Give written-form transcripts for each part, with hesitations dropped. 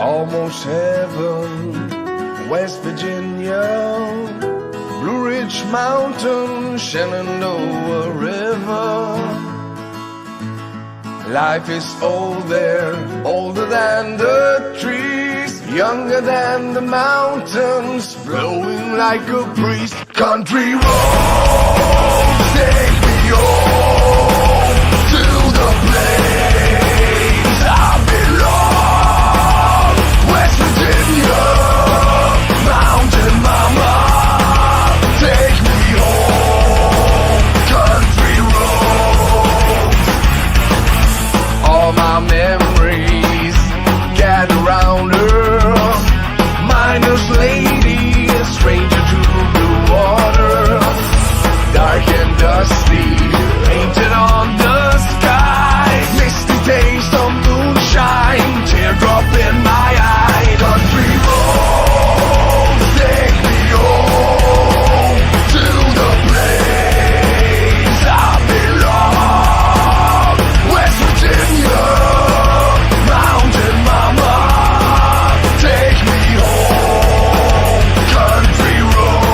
almost heaven. West Virginia, Blue Ridge Mountain, Shenandoah River. Life is old there, older than the trees, younger than the mountains, blowing like a breeze. Country roads take me home to the place I belong. West Virginia, mountain mama, take me home. Country roads. All my memories gather round her. Miner's lady, a stranger to blue water. Dark and dusty, painted on the sky. Misty taste of moonshine, teardrop in my eye. Country roads take me home to the place I belong. West Virginia, mountain mama, take me home. Country roads.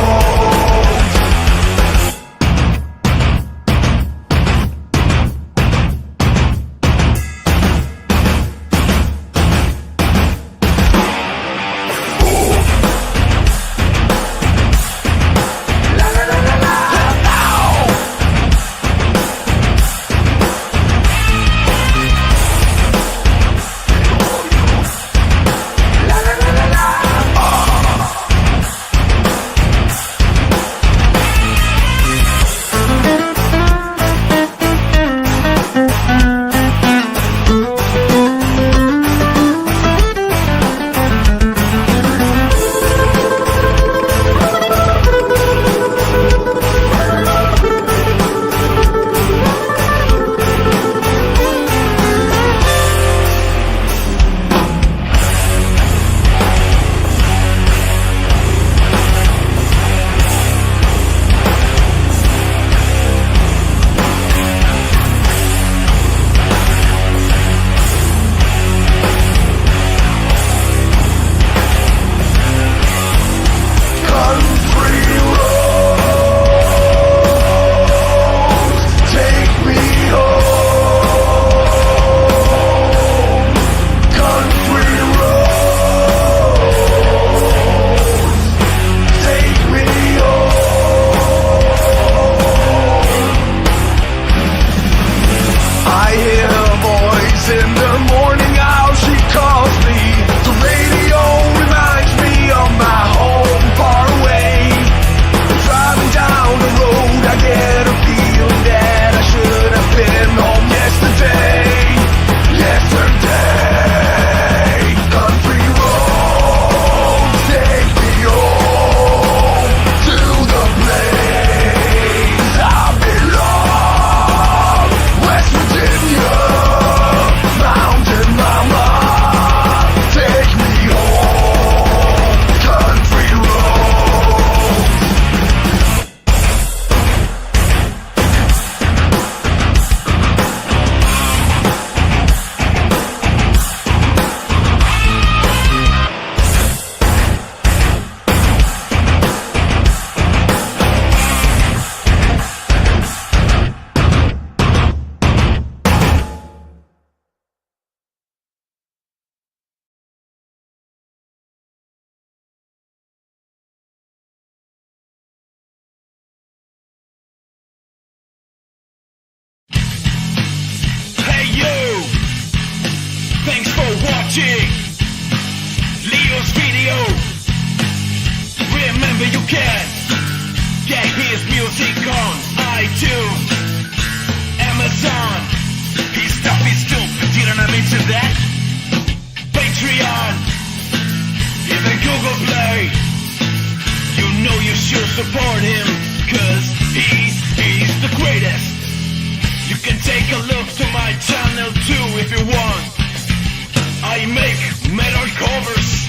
watching Leo's video. Remember, you can get his music on iTunes, Amazon. His stuff is dope, didn't I mention that? Patreon, even Google Play. You know you should support him, cause he's the greatest. You can take a look to my channel too if you want. I make metal covers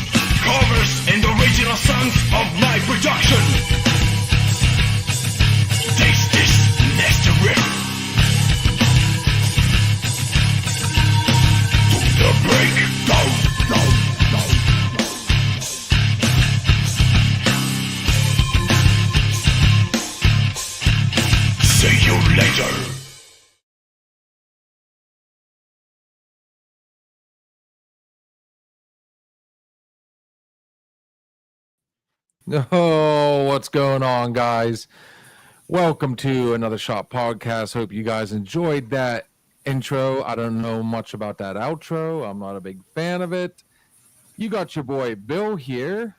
and original songs of my production. Taste this nasty riff. To the break down. Oh, what's going on, guys? Welcome to another Shop Podcast. Hope you guys enjoyed that intro. I don't know much about that outro. I'm not a big fan of it. You got your boy Bill here,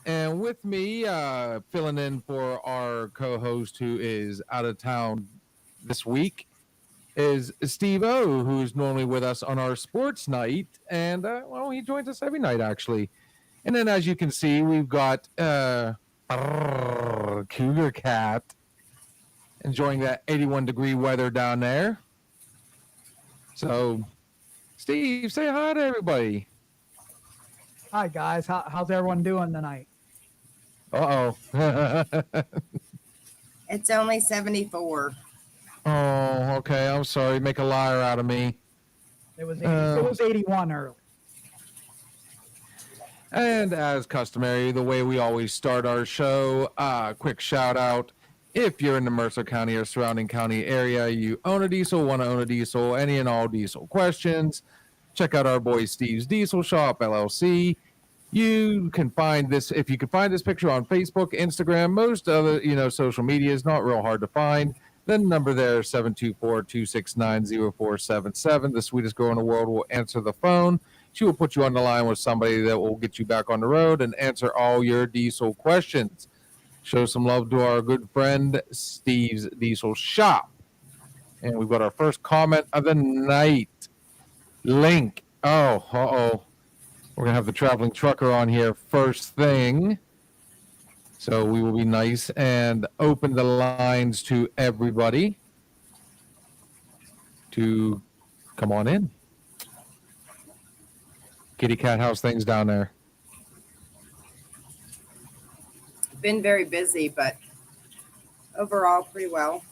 and with me, filling in for our co-host who is out of town this week, is Steve O, who's normally with us on our sports night, and well, he joins us every night actually. And then, as you can see, we've got Cougar Cat enjoying that 81-degree weather down there. So, Steve, say hi to everybody. Hi guys, how's everyone doing tonight? Uh-oh. It's only 74. Oh, okay. I'm sorry. Make a liar out of me. It was 81 early. And as customary, the way we always start our show, quick shout out. If you're in the Mercer County or surrounding county area, you own a diesel, want to own a diesel, any and all diesel questions, check out our boy Steve's Diesel Shop, LLC. You can find this, if you can find this picture on Facebook, Instagram, most other, social media is not real hard to find. The number there is 724-269-0477. The sweetest girl in the world will answer the phone. She will put you on the line with somebody that will get you back on the road and answer all your diesel questions. Show some love to our good friend, Steve's Diesel Shop. And we've got our first comment of the night. Link. Oh, we're going to have the traveling trucker on here first thing. So we will be nice and open the lines to everybody to come on in. Kitty Cat, how's things down there? Been very busy, but overall pretty well.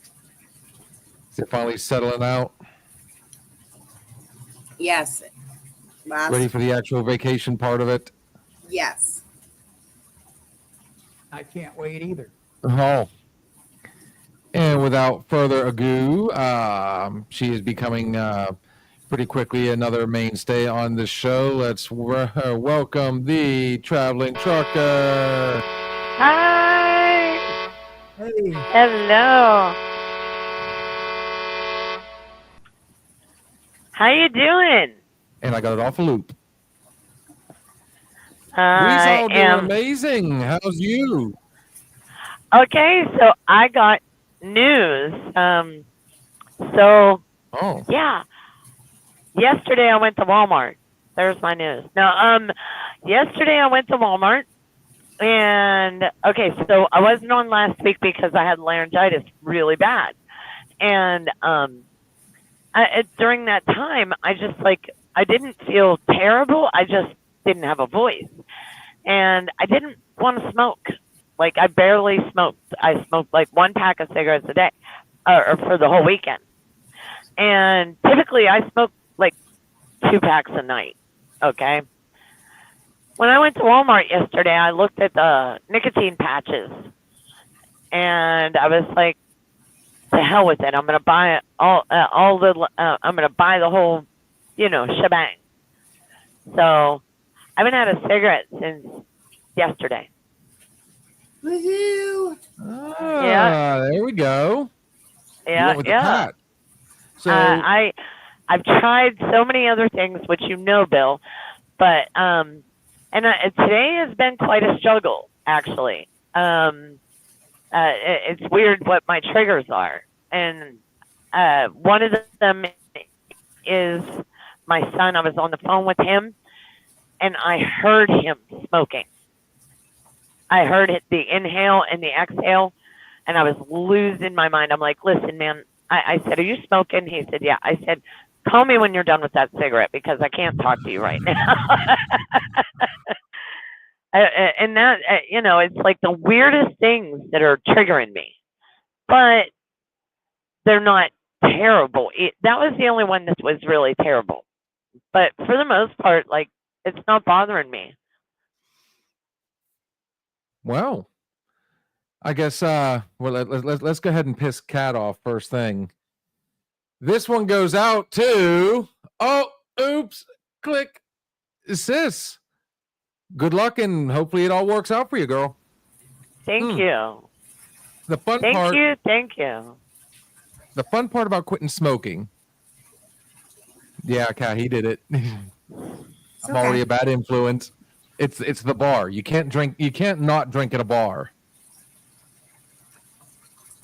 Is it finally settling out? Yes. Ready for the actual vacation part of it? Yes. I can't wait either. Oh. And without further ado, she is becoming pretty quickly another mainstay on the show. Let's welcome the traveling trucker. Hi. Hey, Hello. How you doing? And I got it off a loop. I We're all doing am amazing. How's you? okay. So I got news. So Oh, yeah, yesterday I went to Walmart. There's my news. No, yesterday I went to Walmart, and okay, so I wasn't on last week because I had laryngitis really bad, and during that time I just I didn't feel terrible. I just didn't have a voice, and I didn't want to smoke. Like I barely smoked. I smoked like one pack of cigarettes a day, or for the whole weekend. And typically I smoke like 2 packs a night. Okay. When I went to Walmart yesterday, I looked at the nicotine patches, and I was like, "To hell with it! I'm gonna buy I'm gonna buy the whole, shebang." So I haven't had a cigarette since yesterday. Woohoo! There we go. You Yeah, went with the yeah. pat. So I've tried so many other things, which Bill, but today has been quite a struggle, actually. It's weird what my triggers are, and one of them is my son. I was on the phone with him, and I heard him smoking. I heard the inhale and the exhale, and I was losing my mind. I'm like, "Listen, man," I said, "Are you smoking?" He said, "Yeah." I said, "Call me when you're done with that cigarette because I can't talk to you right now." And that, it's like the weirdest things that are triggering me, but they're not terrible. That was the only one that was really terrible. But for the most part, it's not bothering me. well, I guess let's go ahead and piss Cat off first thing. This one goes out to click sis. Good luck, and hopefully it all works out for you, girl. Thank you. The fun Thank part. you. Thank you. The fun part about quitting smoking. Yeah, Kat, he did it. It's I'm already okay. a bad influence. It's the bar. You can't drink. You can't not drink at a bar.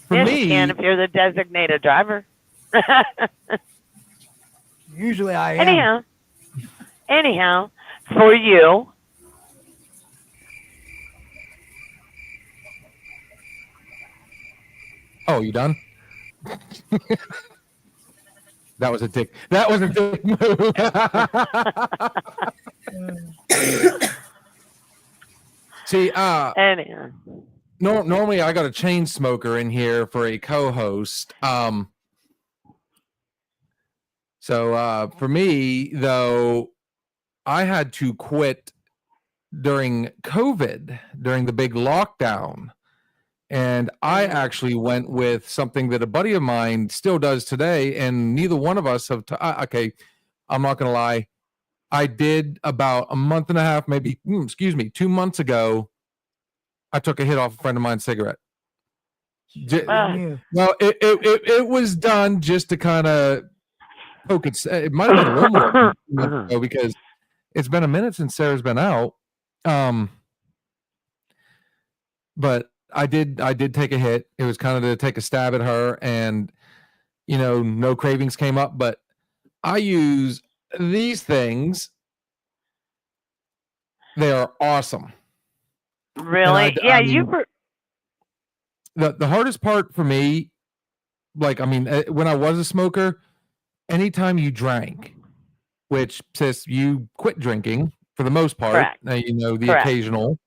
For Yes, me, you can if you're the designated driver. Usually I am. Anyhow, for you, oh, you done? That was a dick. That was a dick move. See, anyhow. normally I got a chain smoker in here for a co-host. So for me though, I had to quit during COVID, during the big lockdown. And I actually went with something that a buddy of mine still does today, and neither one of us have. Okay, I'm not gonna lie. I did about a month and a half, maybe 2 months ago. I took a hit off a friend of mine's cigarette. You. Well, it was done just to kind of poke it. It might have been a little more than 2 months ago because it's been a minute since Sarah's been out. But I did take a hit. It was kind of to take a stab at her, and no cravings came up. But I use these things. They are awesome. Really? I mean, the hardest part for me, when I was a smoker, anytime you drank, which says you quit drinking for the most part, Correct. the Correct. occasional,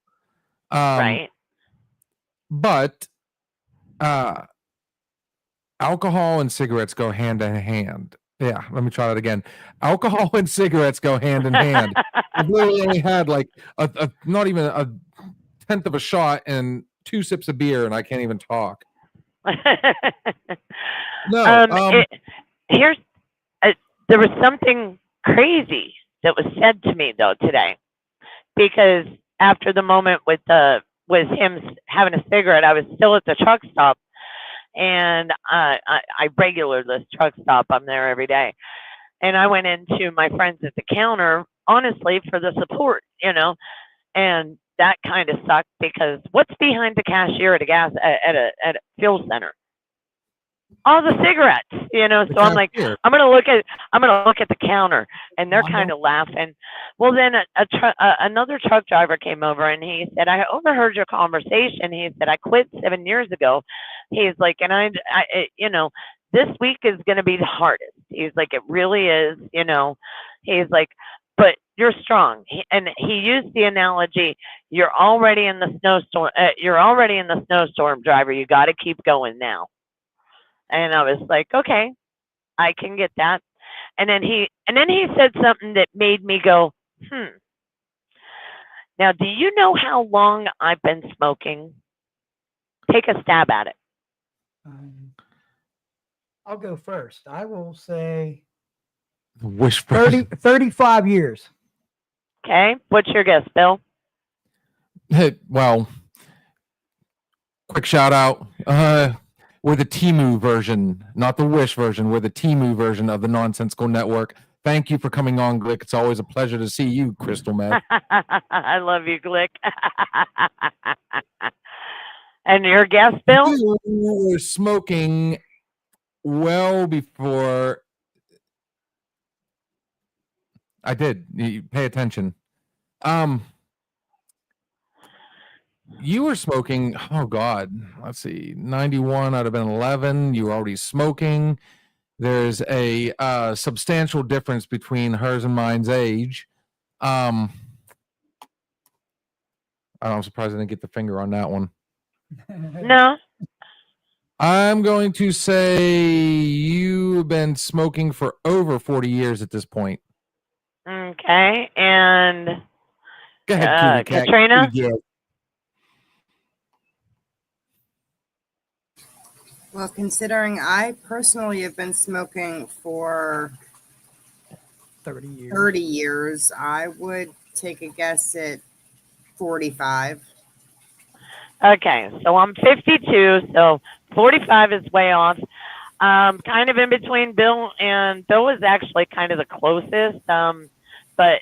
right. But alcohol and cigarettes go hand in hand. Yeah, let me try that again. Alcohol and cigarettes go hand in hand. I've literally only had like a not even a tenth of a shot and 2 sips of beer, and I can't even talk. No, Here's there was something crazy that was said to me though today, because after the moment with him having a cigarette, I was still at the truck stop, and I regular this truck stop. I'm there every day, and I went into my friends at the counter, honestly, for the support, and that kind of sucked because what's behind the cashier at a fuel center? All the cigarettes, So I'm like, I'm gonna look at the counter, and they're kind of laughing. Well, then another truck driver came over, and he said, "I overheard your conversation." He said, "I quit 7 years ago." He's like, "And I this week is gonna be the hardest." He's like, "It really is." He's like, "But you're strong." And he used the analogy, "You're already in the snowstorm. You're already in the snowstorm, driver. You got to keep going now." And I was like, okay, I can get that. And then he said something that made me go, Now, do you know how long I've been smoking? Take a stab at it. I'll go first. I will say Wish 35 years. Okay. What's your guess, Bill? Well, quick shout out. We're the Timu version, not the Wish version. We're the Timu version of the Nonsensical Network. Thank you for coming on, Glick. It's always a pleasure to see you, Crystal Meth. I love you, Glick. And your guess, Bill? You were smoking well before I did. You pay attention. You were smoking, oh God, let's see, 91, I'd have been 11. You were already smoking. There's a substantial difference between hers and mine's age. I'm surprised I didn't get the finger on that one. No. I'm going to say you've been smoking for over 40 years at this point. Okay. And Go ahead, Katrina? Well, considering I personally have been smoking for 30 years, I would take a guess at 45. Okay, so I'm 52, so 45 is way off. Kind of in between Bill, and Bill is actually kind of the closest, but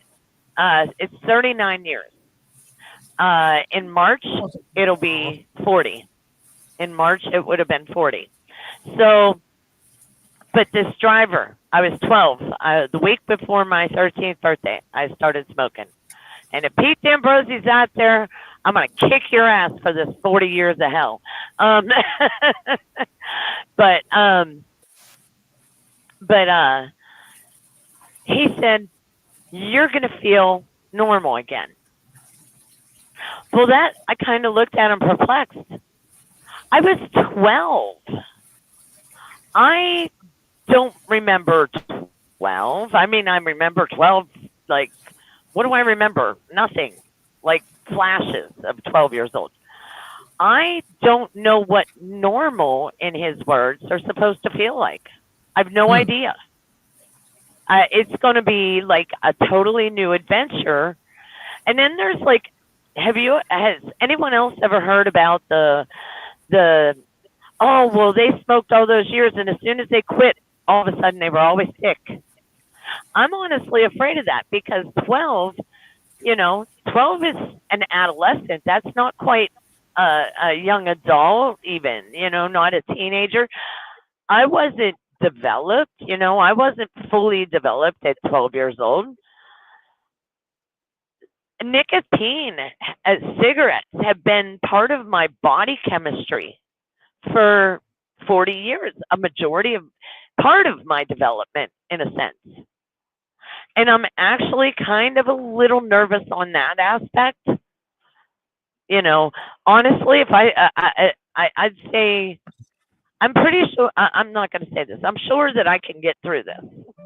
it's 39 years. In March, it'll be 40. In March, it would have been 40. So, but this driver, I was 12. The week before my 13th birthday, I started smoking. And if Pete Ambrosi's out there, I'm going to kick your ass for this 40 years of hell. But he said, you're going to feel normal again. Well, that, I kind of looked at him perplexed. I was 12. I don't remember 12. I mean, I remember 12, like, what do I remember? Nothing. Like flashes of 12 years old. I don't know what normal, in his words, are supposed to feel like. I have no idea. It's going to be like a totally new adventure. And then there's like, has anyone else ever heard about the oh, well, they smoked all those years, and as soon as they quit, all of a sudden they were always sick. I'm honestly afraid of that because 12 is an adolescent. That's not quite a young adult even, not a teenager. I wasn't developed, I wasn't fully developed at 12 years old. Nicotine, cigarettes have been part of my body chemistry for 40 years, a majority of part of my development in a sense. And I'm actually kind of a little nervous on that aspect. Honestly, if I'd say, I'm pretty sure, I'm not going to say this. I'm sure that I can get through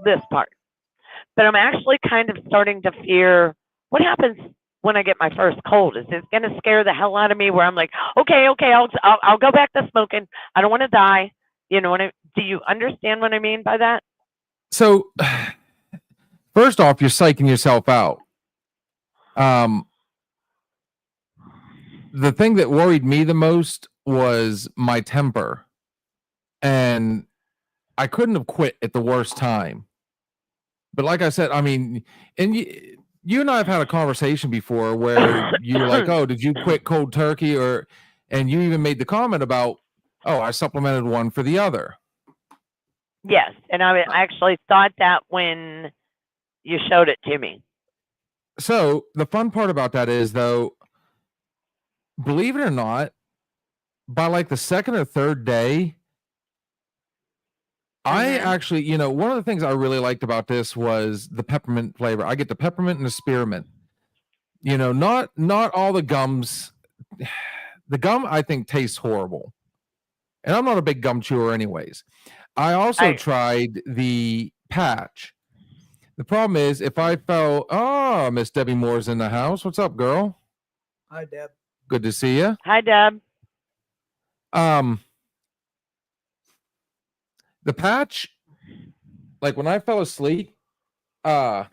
this part. But I'm actually kind of starting to fear what happens when I get my first cold. Is this going to scare the hell out of me where I'm like, okay, I'll go back to smoking. I don't want to die. Do you understand what I mean by that? So, first off, you're psyching yourself out. The thing that worried me the most was my temper. And I couldn't have quit at the worst time. But like I said, I mean, and you and I have had a conversation before where you're like, oh, did you quit cold turkey? And you even made the comment about, oh, I supplemented one for the other. Yes. And I actually thought that when you showed it to me. So the fun part about that is, though, believe it or not, by like the second or third day, I actually, one of the things I really liked about this was the peppermint flavor. I get the peppermint and the spearmint. Not all the gums. The gum, I think, tastes horrible. And I'm not a big gum chewer anyways. I also tried the patch. The problem is if I Miss Debbie Moore's in the house. What's up, girl? Hi, Deb. Good to see you. Hi, Deb. The patch, like when I fell asleep, if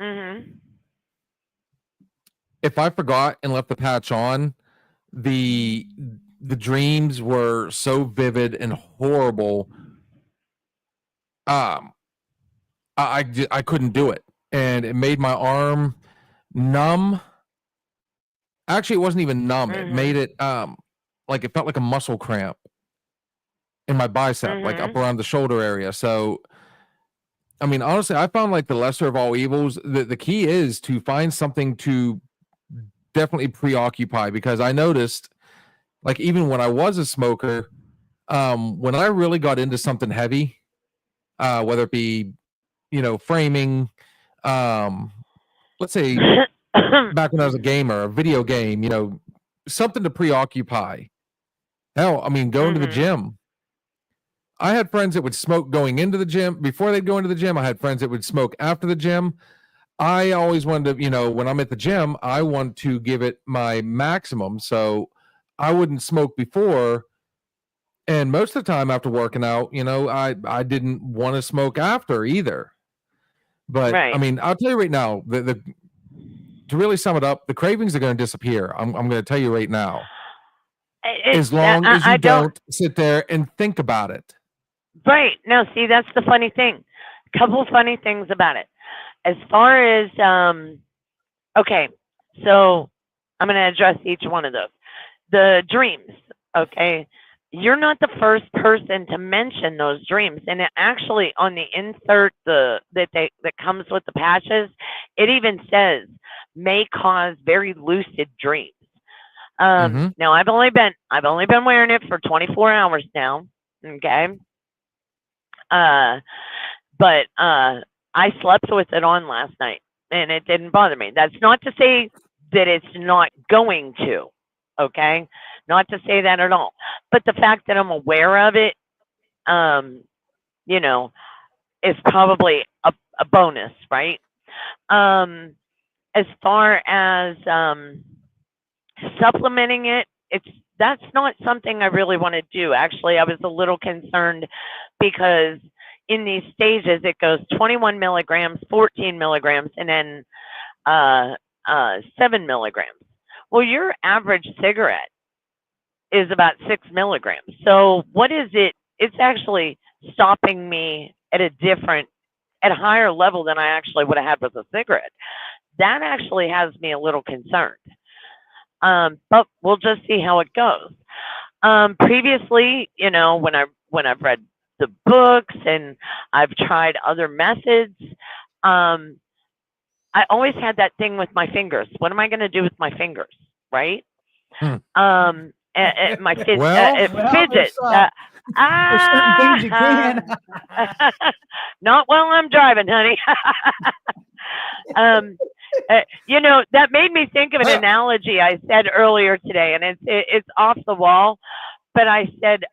I forgot and left the patch on, the dreams were so vivid and horrible. I couldn't do it, and it made my arm numb. Actually, it wasn't even numb. It made it like it felt like a muscle cramp in my bicep, like up around the shoulder area. So, I mean, honestly, I found like the lesser of all evils. The key is to find something to definitely preoccupy, because I noticed, like, even when I was a smoker, when I really got into something heavy, whether it be, framing, let's say back when I was a gamer, a video game, something to preoccupy. Hell, I mean, going to the gym. I had friends that would smoke going into the gym. Before they'd go into the gym, I had friends that would smoke after the gym. I always wanted to, when I'm at the gym, I want to give it my maximum. So I wouldn't smoke before. And most of the time after working out, I didn't want to smoke after either. But I mean, I'll tell you right now, to really sum it up, the cravings are going to disappear. I'm going to tell you right now. as long as you don't sit there and think about it. Right. No, see, that's the funny thing. Couple funny things about it. As far as, okay, so I'm going to address each one of those. The dreams, okay? You're not the first person to mention those dreams. And it actually, on the insert that comes with the patches, it even says, may cause very lucid dreams. Now I've only been wearing it for 24 hours now. Okay. But I slept with it on last night and it didn't bother me. That's not to say that it's not going to, okay? Not to say that at all. But the fact that I'm aware of it, you know, is probably a bonus, right? As far as supplementing it, that's not something I really want to do. Actually, I was a little concerned because in these stages it goes 21 milligrams, 14 milligrams, and then 7 milligrams. Well, your average cigarette is about 6 milligrams. So what is it? It's actually stopping me at a higher level than I actually would have had with a cigarette. That actually has me a little concerned. But we'll just see how it goes. Previously, you know, when I've read the books and I've tried other methods, I always had that thing with my fingers. What am I going to do with my fingers, right? My fidget. There's certain things you can. Not while I'm driving, honey. You know, that made me think of an analogy I said earlier today, and it's off the wall. But I said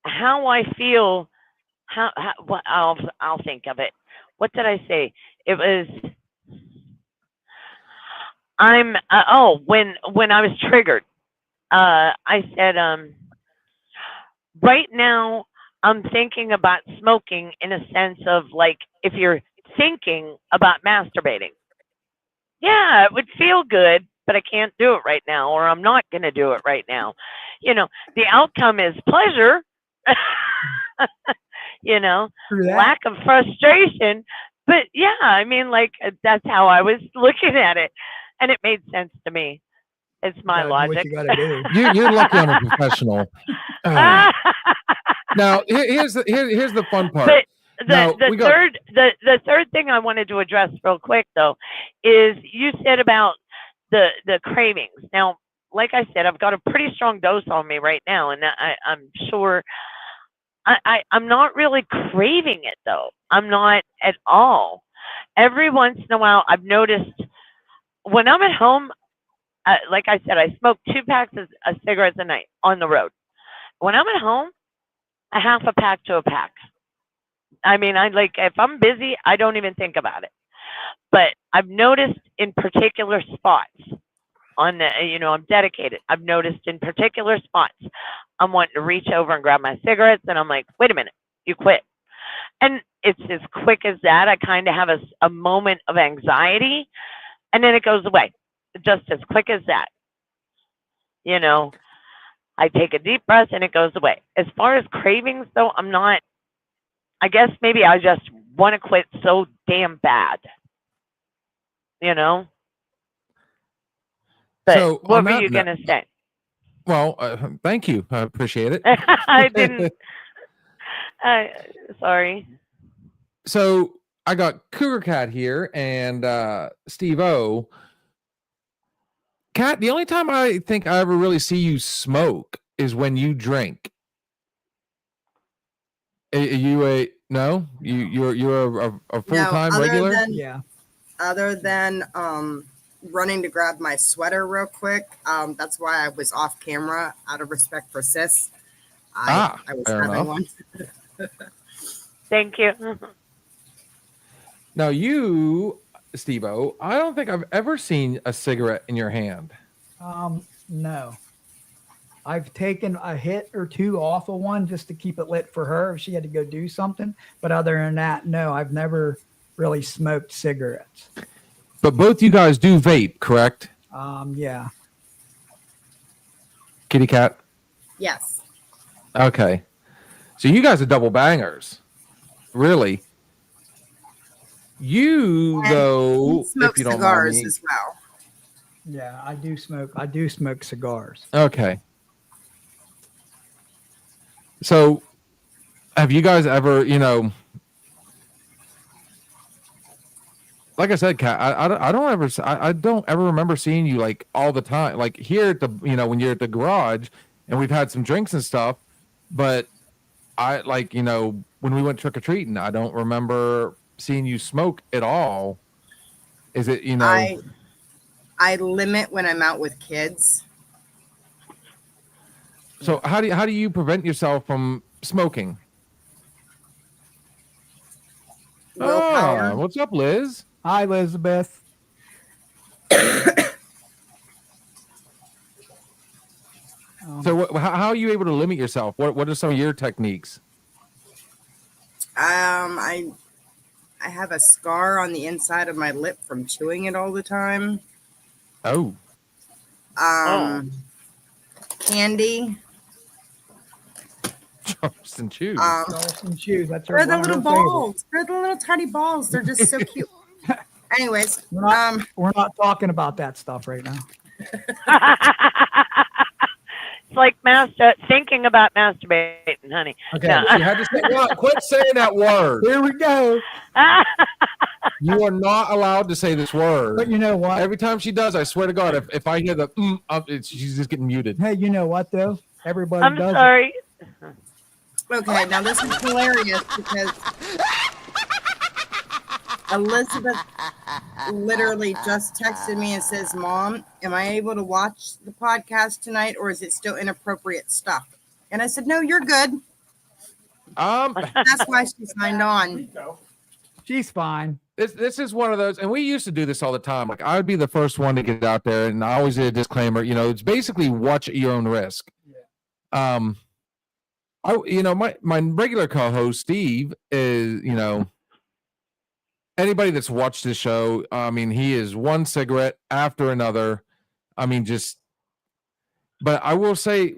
how I feel. What I'll think of it. What did I say? It was when I was triggered. I said right now I'm thinking about smoking in a sense of like if you're thinking about masturbating. Yeah, it would feel good, but I can't do it right now, or I'm not going to do it right now. You know, the outcome is pleasure. You know, lack of frustration. But yeah, I mean, like, that's how I was looking at it. And it made sense to me. It's my logic. What you gotta do. You're lucky I'm a professional. Now, here's the fun part. But the third thing I wanted to address real quick, though, is you said about the cravings. Now, like I said, I've got a pretty strong dose on me right now, and I'm sure I'm not really craving it, though. I'm not at all. Every once in a while, I've noticed when I'm at home, like I said, I smoke 2 packs of cigarettes a night on the road. When I'm at home, a half a pack to a pack. I mean, if I'm busy, I don't even think about it. But I've noticed in particular spots I'm dedicated. I've noticed in particular spots, I'm wanting to reach over and grab my cigarettes, and I'm like, wait a minute, you quit. And it's as quick as that. I kind of have a moment of anxiety, and then it goes away, just as quick as that. You know, I take a deep breath, and it goes away. As far as cravings, though, I'm not. I guess maybe I just want to quit so damn bad. You know? But So, what were you going to say? Well, thank you. I appreciate it. I didn't. Sorry. So I got Cougar Cat here and Steve O. Cat, the only time I think I ever really see you smoke is when you drink. Are you you're a full-time regular? Yeah. Other than running to grab my sweater real quick. That's why I was off camera out of respect for Sis. I was having enough. one. Thank you. Now you, Steve-O, I don't think I've ever seen a cigarette in your hand. No. I've taken a hit or two off of one just to keep it lit for her if she had to go do something. But other than that, no, I've never really smoked cigarettes. But both you guys do vape, correct? Yeah. Kitty cat. Yes. Okay. So you guys are double bangers. Really? You And though, he smokes if you don't mind cigars me. as well. Yeah, I do smoke. I do smoke cigars. Okay. So have you guys ever, like I said, Kat, I don't ever remember seeing you like all the time. Like here at the, when you're at the garage and we've had some drinks and stuff, but I like, when we went trick or treating, I don't remember seeing you smoke at all. Is it, I limit when I'm out with kids. so how do you prevent yourself from smoking? Willpower. Oh, what's up, Liz? Hi, Elizabeth. So how are you able to limit yourself? What are some of your techniques? I have a scar on the inside of my lip from chewing it all the time. Oh, Candy. Charleston Chews. Charleston Chews. That's They're one the of her little favorites. balls. They're the little tiny balls. They're just so cute. Anyways, We're not talking about that stuff right now. It's like thinking about masturbating, honey. Okay, Yeah. she had to say, quit saying that word. Here we go. You are not allowed to say this word. But you know what? Every time she does, I swear to God, if I hear the she's just getting muted. Hey, you know what though? Everybody I'm does sorry. okay, now this is hilarious because Elizabeth literally just texted me and says, "Mom, am I able to watch the podcast tonight, or is it still inappropriate stuff?" And I said, "No, you're good." That's why she signed on. it. She's fine. This is one of those, and we used to do this all the time. Like I would be the first one to get out there, and I always did a disclaimer. It's basically watch at your own risk. Yeah. My regular co-host Steve is, anybody that's watched this show, I mean, he is one cigarette after another. I mean, but I will say,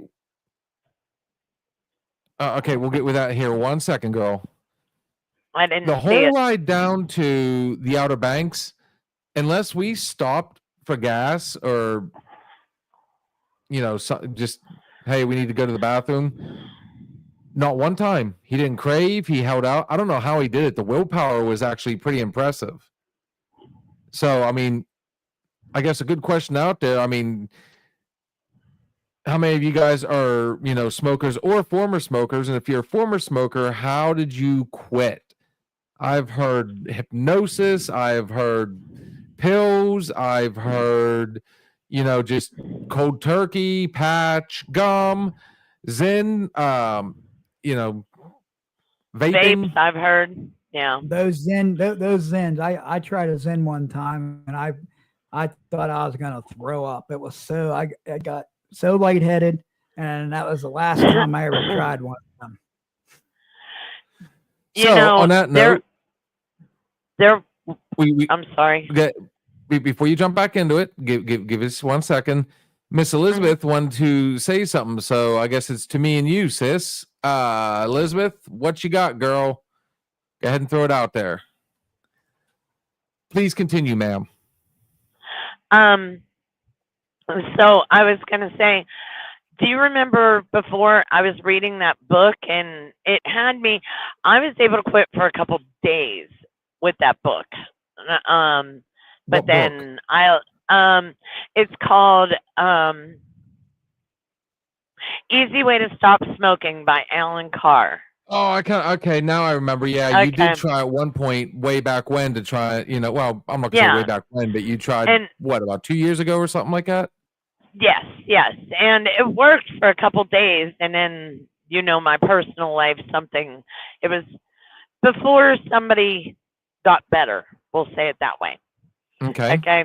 okay, we'll get with that here. 1 second, girl. I didn't The see whole it. ride down to the Outer Banks, unless we stopped for gas or, just, hey, we need to go to the bathroom. Not one time. He didn't crave. He held out. I don't know how he did it. The willpower was actually pretty impressive. So, I mean, I guess a good question out there. I mean, how many of you guys are, smokers or former smokers? And if you're a former smoker, how did you quit? I've heard hypnosis. I've heard pills. I've heard, just cold turkey, patch, gum, Zen, vaping. Vapes, I've heard. Yeah. Those Zens. I tried a Zen one time and I thought I was gonna throw up. It was so I got so lightheaded, and that was the last time I ever tried one of them. On that note, I'm sorry. Before you jump back into it, give us 1 second. Miss Elizabeth wanted to say something, so I guess it's to me and you, sis. Elizabeth, what you got, girl? Go ahead and throw it out there. Please continue, ma'am. So I was gonna say, do you remember before I was reading that book and it had me? I was able to quit for a couple days with that book. But What then it's called Easy Way to Stop Smoking by Alan Carr. Oh, okay, now I remember. Yeah, you did Okay. try at one point way back when to try, well, I'm not gonna say Yeah. way back when, but you tried And- about 2 years ago or something like that? Yes. And it worked for a couple days. And then, my personal life, it was before somebody got better. We'll say it that way. Okay. Okay.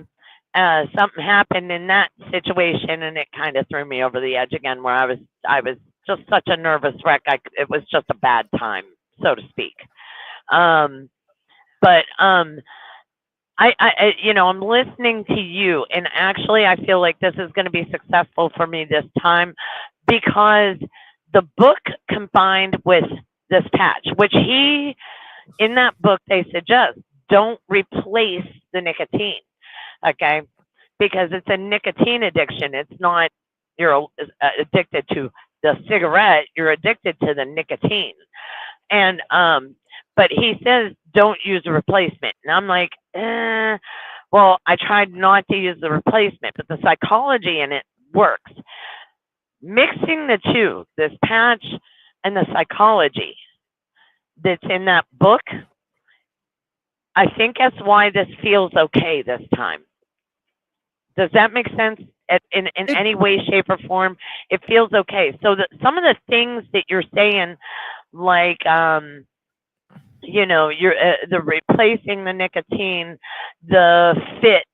Something happened in that situation and it kind of threw me over the edge again, where I was just such a nervous wreck. It was just a bad time, so to speak. But I'm listening to you, and actually, I feel like this is going to be successful for me this time because the book combined with this patch, which in that book, they suggest don't replace the nicotine, okay? Because it's a nicotine addiction. It's not you're addicted to the cigarette, you're addicted to the nicotine. And but he says don't use a replacement. And I'm like, well, I tried not to use the replacement, but the psychology in it works. Mixing the two, this patch and the psychology that's in that book, I think that's why this feels okay this time. Does that make sense? In any way, shape, or form, it feels okay. So some of the things that you're saying, like you're the replacing the nicotine, the fits,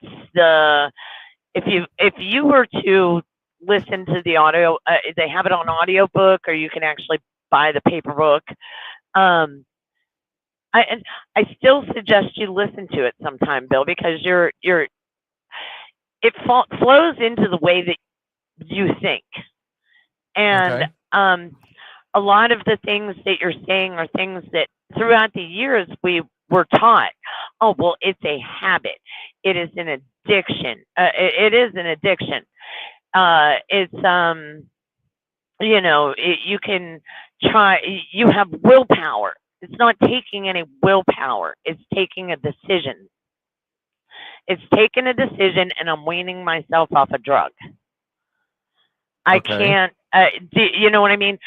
if you were to listen to the audio, they have it on audiobook, or you can actually buy the paper book. I still suggest you listen to it sometime, Bill, because it flows into the way that you think. And Okay. a lot of the things that you're saying are things that throughout the years we were taught. Oh, well, it's a habit. It is an addiction. It is an addiction. You can try, you have willpower. It's not taking any willpower. It's taking a decision. It's taking a decision, and I'm weaning myself off a drug. I Okay. can't, you know what I mean?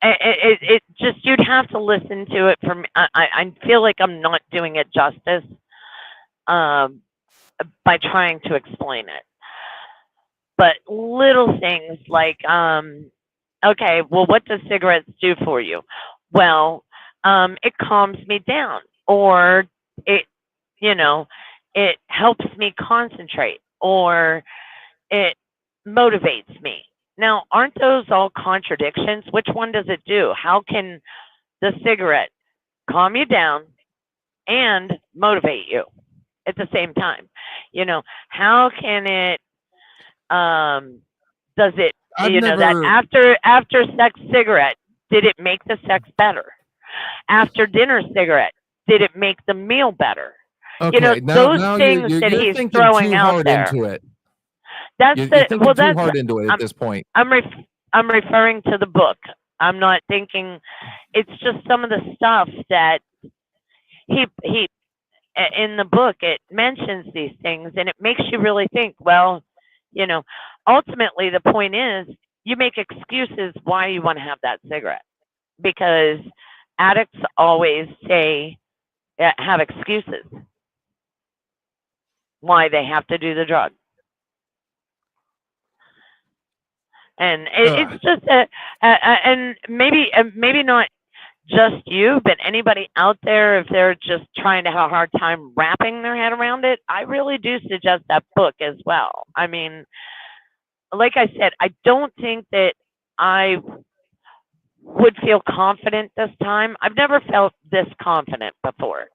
It just, you'd have to listen to it from, I feel like I'm not doing it justice by trying to explain it. But little things like, okay, well, what does cigarettes do for you? Well, it calms me down, or it helps me concentrate, or it motivates me. Now, aren't those all contradictions? Which one does it do? How can the cigarette calm you down and motivate you at the same time? How can it, does it, I've that after sex cigarette, did it make the sex better? After dinner cigarette, did it make the meal better? Okay. Those Now things you're that he's thinking throwing too out hard there. into it. That's You're the thinking well. too That's hard into it at this point. I'm referring to the book. I'm not thinking. It's just some of the stuff that he in the book. It mentions these things, and it makes you really think. Well, ultimately the point is you make excuses why you want to have that cigarette, because addicts always have excuses why they have to do the drug. And it's just and maybe not just you, but anybody out there, if they're just trying to have a hard time wrapping their head around it, I really do suggest that book as well. I mean, like I said, I don't think that I would feel confident this time. I've never felt this confident before.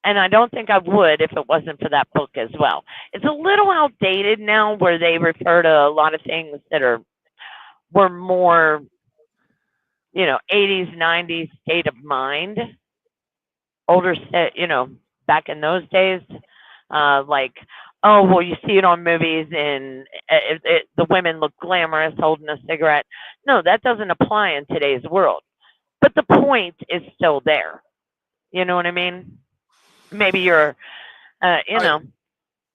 And I don't think I would if it wasn't for that book as well. It's a little outdated now, where they refer to a lot of things that were more, 80s, 90s state of mind. Older, back in those days, like, oh, well, you see it on movies, and the women look glamorous holding a cigarette. No, that doesn't apply in today's world. But the point is still there. You know what I mean? Maybe you're,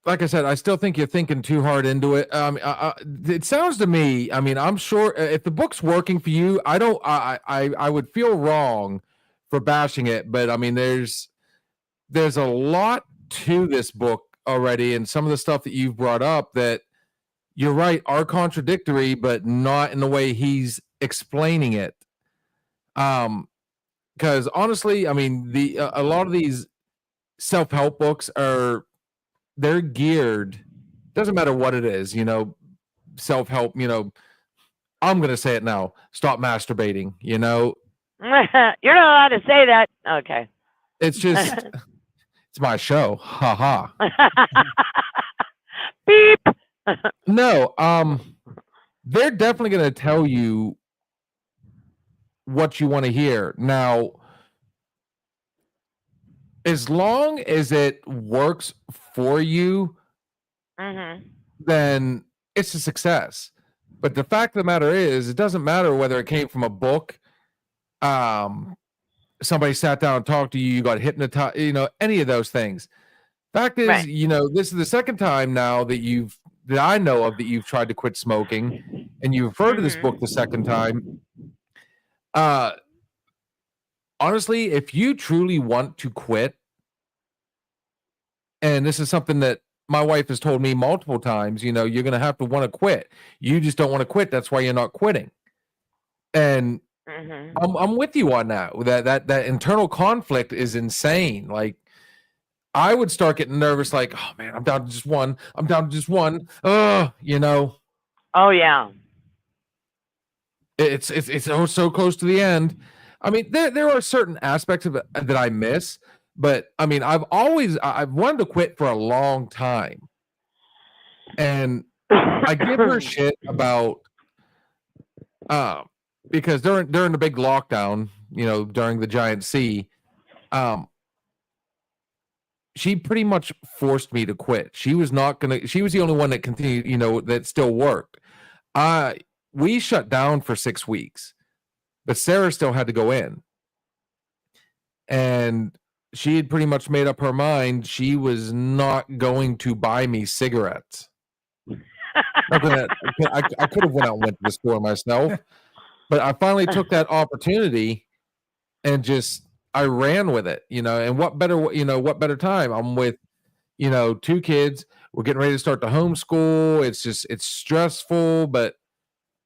Like I said, I still think you're thinking too hard into it. It sounds to me, I mean, I'm sure if the book's working for you, I would feel wrong for bashing it. But I mean, there's a lot to this book already, and some of the stuff that you've brought up that you're right are contradictory, but not in the way he's explaining it. Because honestly, I mean, a lot of these self-help books they're geared, doesn't matter what it is, self-help, I'm gonna say it now, stop masturbating, You're not allowed to say that. Okay. It's just, it's my show. Ha ha. Beep. No, they're definitely going to tell you what you want to hear. Now, as long as it works for you, then it's a success. But the fact of the matter is, it doesn't matter whether it came from a book, somebody sat down and talked to you, you got hypnotized, any of those things. Fact is, Right. This is the second time now that I know of that you've tried to quit smoking, and you referred to this book the second time. Honestly, if you truly want to quit, and this is something that my wife has told me multiple times, you're going to have to want to quit. You just don't want to quit. That's why you're not quitting. And I'm with you on that. That internal conflict is insane. Like, I would start getting nervous, like, oh man, I'm down to just one. Oh, Oh yeah. It's so close to the end. I mean, there are certain aspects of it that I miss, but I mean, I've wanted to quit for a long time, and I give her shit about because during the big lockdown, during the giant C, she pretty much forced me to quit. She was the only one that continued, that still worked. We shut down for 6 weeks, but Sarah still had to go in. And she had pretty much made up her mind. She was not going to buy me cigarettes. I could have went out and went to the store myself, but I finally took that opportunity and I ran with it, and what better time? I'm with, 2 kids. We're getting ready to start the homeschool. It's stressful, but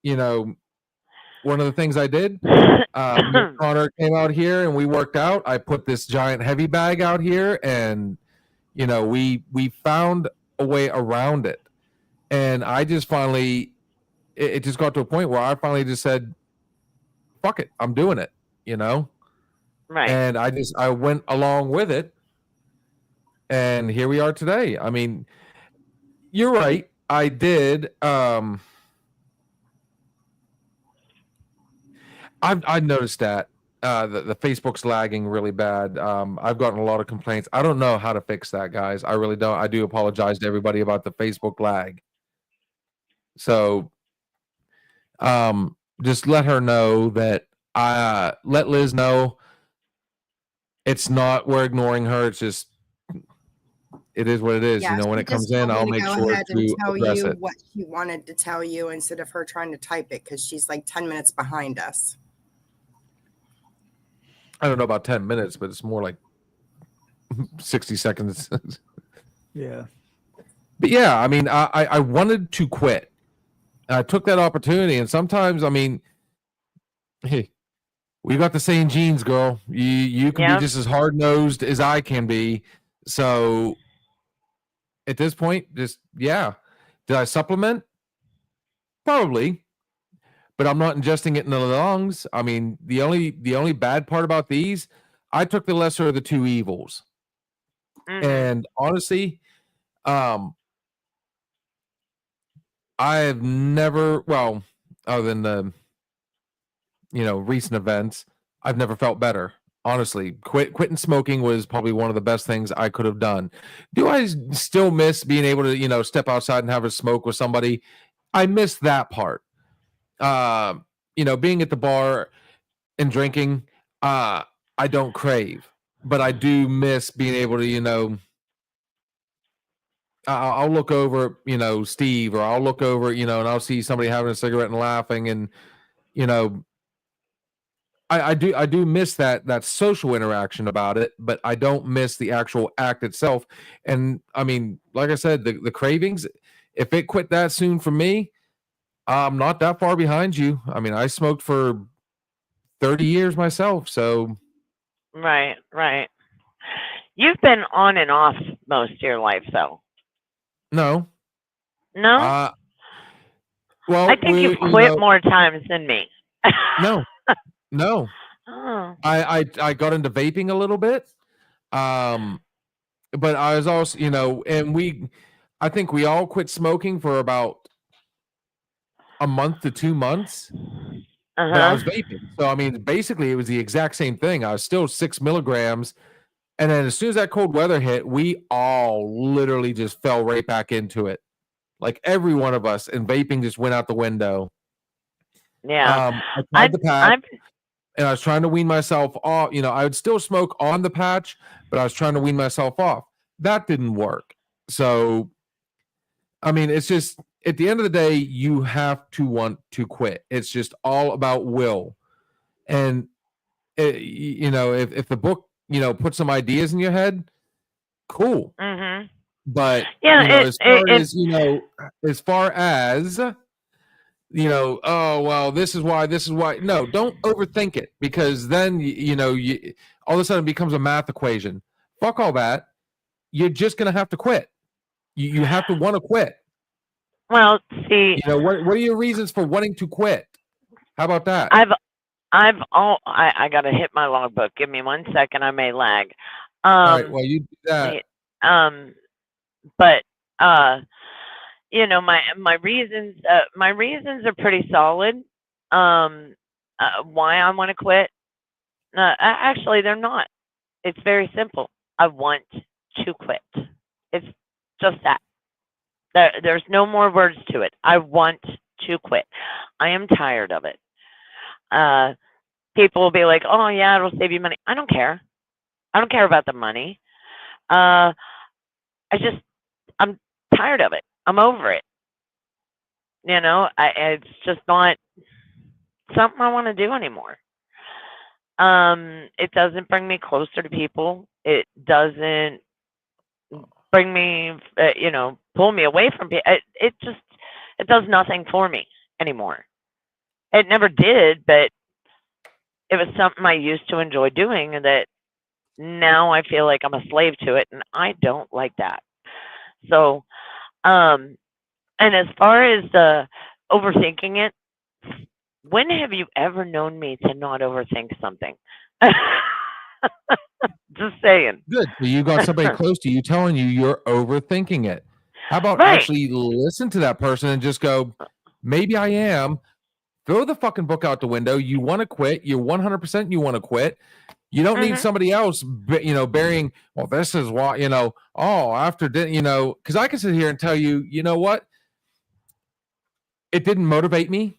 one of the things I did, Connor came out here and we worked out. I put this giant heavy bag out here, and we found a way around it. And I just finally, it just got to a point where I finally just said, "Fuck it, I'm doing it." Right. And I went along with it, and here we are today. I mean, you're right. I did. I've noticed that the Facebook's lagging really bad. I've gotten a lot of complaints. I don't know how to fix that, guys. I really don't. I do apologize to everybody about the Facebook lag. So, just let her know that let Liz know it's not, we're ignoring her. It's just, it is what it is. Yeah, when she it comes just in, told I'll me make to go sure ahead and to tell address you it. what she wanted to tell you instead of her trying to type it, because she's like 10 minutes behind us. I don't know about 10 minutes, but it's more like 60 seconds. Yeah. But yeah, I mean, I wanted to quit. I took that opportunity, and sometimes, I mean, hey, we got the same genes, girl. You can be just as hard nosed as I can be. So at this point, did I supplement? Probably, but I'm not ingesting it in the lungs. I mean, the only bad part about these, I took the lesser of the two evils. And honestly, I've never, well, other than the recent events, I've never felt better. Honestly, quitting smoking was probably one of the best things I could have done. Do I still miss being able to, step outside and have a smoke with somebody? I miss that part. Being at the bar and drinking, I don't crave, but I do miss being able to, I'll look over, Steve, or I'll look over, and I'll see somebody having a cigarette and laughing, and, I do miss that social interaction about it, but I don't miss the actual act itself. And I mean, like I said, the cravings, if it quit that soon for me, I'm not that far behind you. I mean, I smoked for 30 years myself, so. Right. You've been on and off most of your life, though. No. No? Well, I think you've quit more times than me. No. Oh, I got into vaping a little bit. But I was also, and I think we all quit smoking for about a month to 2 months, but I was vaping. So, I mean, basically, it was the exact same thing. I was still 6 milligrams. And then as soon as that cold weather hit, we all literally just fell right back into it. Like every one of us, and vaping just went out the window. Yeah. I tried I've, the patch, I've, and I was trying to wean myself off. I would still smoke on the patch, but I was trying to wean myself off. That didn't work. So, I mean, it's just at the end of the day, you have to want to quit. It's just all about will. And if the book, puts some ideas in your head, cool. mhm. But Yeah, as far as oh well, this is why. No, don't overthink it, because then you all of a sudden it becomes a math equation. Fuck all that. You're just gonna have to quit. You have to want to quit. well, see, What are your reasons for wanting to quit? How about that? I gotta hit my logbook. Give me 1 second. I may lag. All right, well, you do that. But my reasons are pretty solid. Why I want to quit? Actually, they're not. It's very simple. I want to quit. It's just that. There's no more words to it. I want to quit. I am tired of it. People will be like, "Oh yeah, it'll save you money." I don't care. I don't care about the money. I'm tired of it. I'm over it. It's just not something I want to do anymore. It doesn't bring me closer to people. It doesn't bring me, pull me away from people. It does nothing for me anymore. It never did, but it was something I used to enjoy doing, and that now I feel like I'm a slave to it, and I don't like that. So, and as far as overthinking it, when have you ever known me to not overthink something? Just saying. Good. So you got somebody close to you telling you you're overthinking it. How about Right. actually listen to that person and just go, maybe I am. Throw the fucking book out the window. You want to quit. You're 100% you want to quit. You don't need somebody else, burying, well, this is why, after, because I can sit here and tell you, you know what? It didn't motivate me.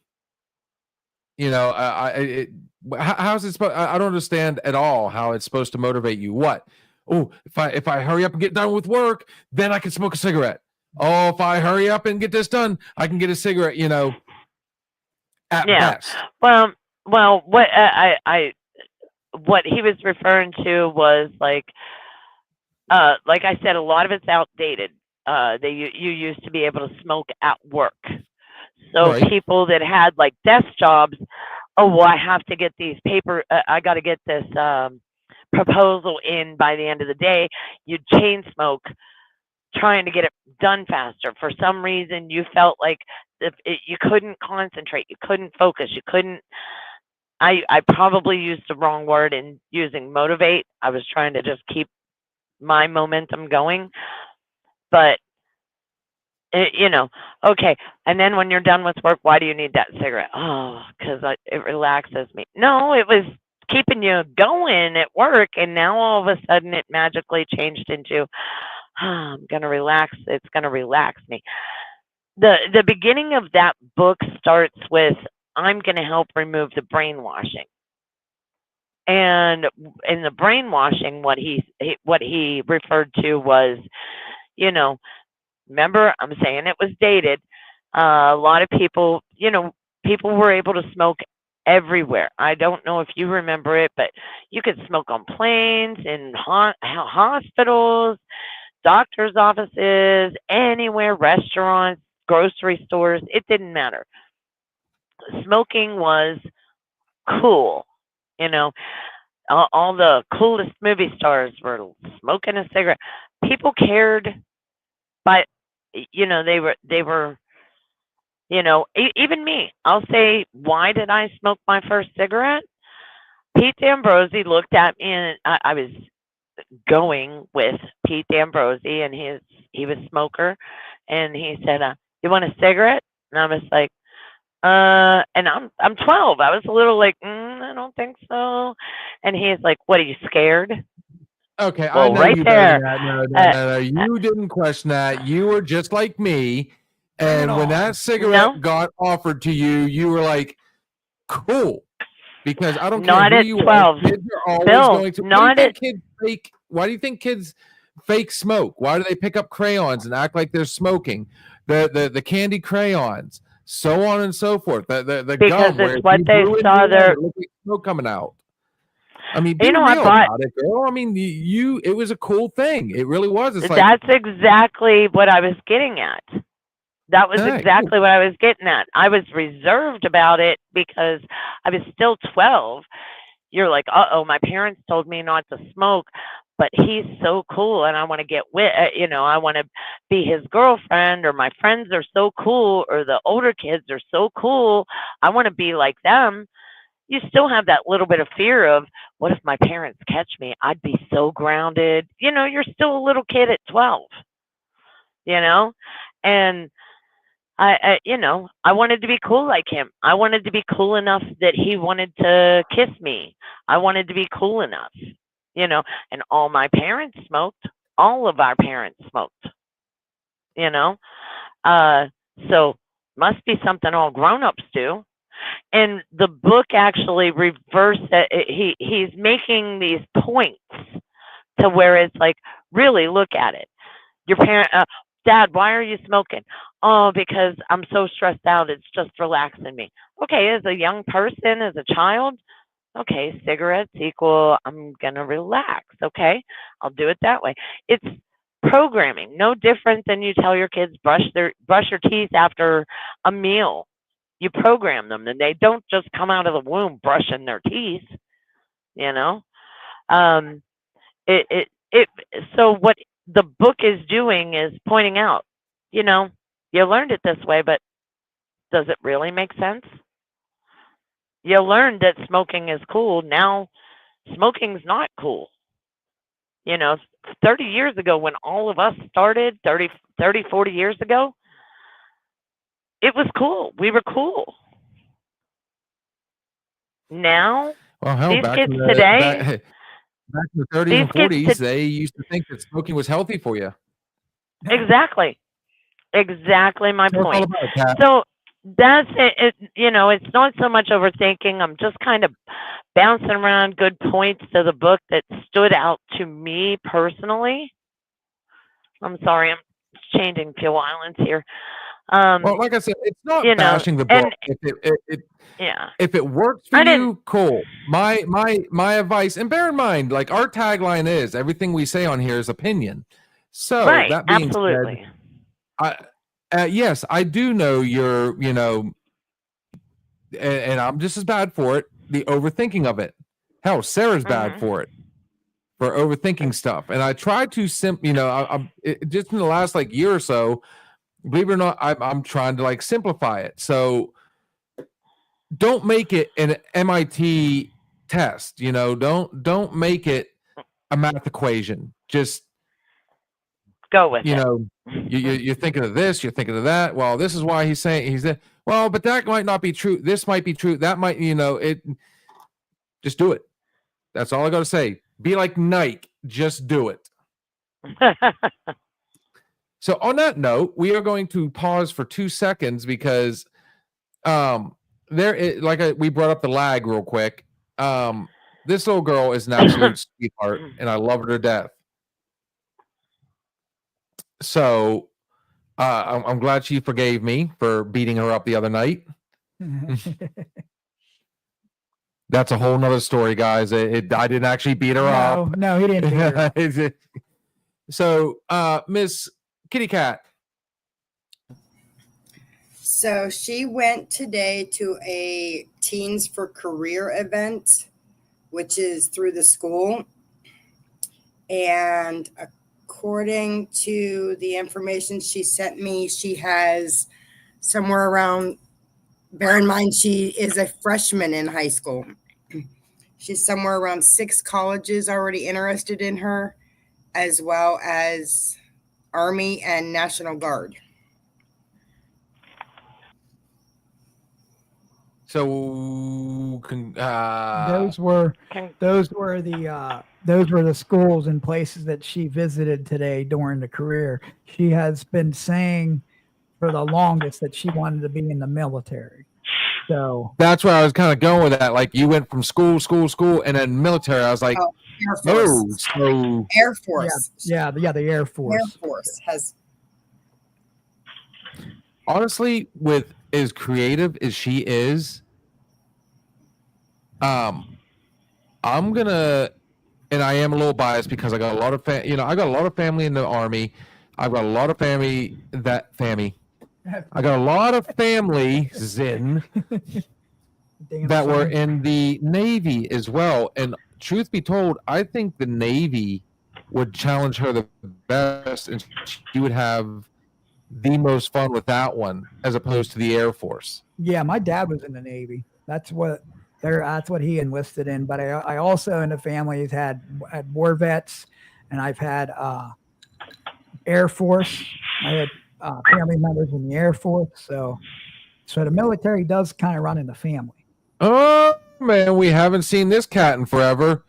How's it supposed? I don't understand at all how it's supposed to motivate you. What? Oh, if I hurry up and get done with work, then I can smoke a cigarette. Oh, if I hurry up and get this done, I can get a cigarette. At best. Well, what he was referring to was like I said, a lot of it's outdated. You used to be able to smoke at work. So Right. people that had like desk jobs, oh, well, I have to get these I got to get this proposal in by the end of the day. You'd chain smoke trying to get it done faster. For some reason, you felt like you couldn't concentrate, you couldn't focus, you couldn't. I probably used the wrong word in using motivate. I was trying to just keep my momentum going, but okay. And then when you're done with work, why do you need that cigarette? Oh, because it relaxes me. No, it was keeping you going at work, and now all of a sudden it magically changed into, I'm gonna relax. It's gonna relax me. The beginning of that book starts with, I'm gonna help remove the brainwashing. And in the brainwashing, what he referred to was, remember, I'm saying it was dated. A lot of people, people were able to smoke everywhere. I don't know if you remember it, but you could smoke on planes, in hospitals, doctors' offices, anywhere, restaurants, grocery stores. It didn't matter. Smoking was cool. All the coolest movie stars were smoking a cigarette. People cared, but they were even me. I'll say, why did I smoke my first cigarette? Pete D'Ambrosi looked at me, and I was going with Pete D'Ambrosi, and he was a smoker, and he said, "You want a cigarette?" And I was like, and I'm 12. I was a little like, I don't think so. And he's like, "What, are you scared?" Okay, I Well, know right you better there. than that. Uh, No. You didn't question that. You were just like me. Bring it And when on. that cigarette No. got offered to you, you were like, cool. Because I don't care Not who at you 12. are, kids are always Bill, going to. not at Why do you think kids fake smoke? Why do they pick up crayons and act like they're smoking? The candy crayons, so on and so forth. The because gum where it's if what you they blew in saw the air, their. it looked like smoke coming out. I mean, be You know, I real bought. about it, girl. I mean, it was a cool thing. It really was. It's like, That's exactly what I was getting at. That was hey, exactly what I was getting at. I was reserved about it because I was still 12. You're like, uh-oh, my parents told me not to smoke, but he's so cool and I want to get with, I want to be his girlfriend, or my friends are so cool, or the older kids are so cool. I want to be like them. You still have that little bit of fear of, what if my parents catch me? I'd be so grounded. You're still a little kid at 12, and I wanted to be cool like him. I wanted to be cool enough that he wanted to kiss me. I wanted to be cool enough, and all my parents smoked. All of our parents smoked, you know. Uh, so must be something all grown-ups do. And the book actually reversed it. He's making these points to where it's like, really look at it. Your parent, Dad, why are you smoking? Oh, because I'm so stressed out. It's just relaxing me. Okay, as a young person, as a child, okay, cigarettes equal I'm gonna relax. Okay, I'll do it that way. It's programming, no different than you tell your kids brush your teeth after a meal. You program them, and they don't just come out of the womb brushing their teeth. You know, um, it. So what the book is doing is pointing out, you learned it this way, but does it really make sense? You learned that smoking is cool. Now smoking's not cool. You know, 30 years ago when all of us started, 40 years ago, it was cool. We were cool. Now, well, hell, these back kids in the today, back in the 30s these and kids 40s, they used to think that smoking was healthy for you. exactly my So it's all point. about that. So that's it. It's not so much overthinking. I'm just kind of bouncing around good points to the book that stood out to me personally. I'm sorry, I'm changing fuel islands here. Well, like I said, it's not bashing the book. And yeah, If it works for I didn't. you, cool. My advice, and bear in mind, like our tagline is, everything we say on here is opinion. So Right, that being absolutely. said, yes, I do know you're, and I'm just as bad for it. The overthinking of it. Hell, Sarah's bad for it, for overthinking stuff. And I try to just in the last like year or so, believe it or not, I'm trying to like simplify it. So don't make it an MIT test. Don't make it a math equation. Just Go with it. you're thinking of this, you're thinking of that. Well, this is why he's saying he's that. Well, but that might not be true. This might be true. That might, it. Just do it. That's all I got to say. Be like Nike. Just do it. So on that note, we are going to pause for 2 seconds because we brought up the lag real quick. This little girl is an absolute sweetheart, and I love her to death. So I'm glad she forgave me for beating her up the other night. That's a whole nother story, guys. I didn't actually beat her up. No, he didn't beat her up. So, Miss Kitty Cat. So she went today to a Teens for Career event, which is through the school. And according to the information she sent me, she has somewhere around, bear in mind, she is a freshman in high school. She's somewhere around 6 colleges already interested in her, as well as Army and National Guard. So, those were Can- the schools and places that she visited today during the career. She has been saying for the longest that she wanted to be in the military. So that's where I was kind of going with that. Like, you went from school, and then military. I was like, Oh, Air oh, Force. so Air Force. the Air Force. Air Force has. honestly, with as creative as she is, I'm gonna, and I am a little biased because I got a lot of I got a lot of family in the Army. I've got a lot of family I got a lot of families in Damn that were son. in the Navy as well. And truth be told, I think the Navy would challenge her the best, and she would have the most fun with that one as opposed to the Air Force. Yeah, my dad was in the Navy. That's what he enlisted in. But I also in the family has had war vets, and I've had Air Force. I had family members in the Air Force. So the military does kind of run in the family. Oh man, we haven't seen this cat in forever.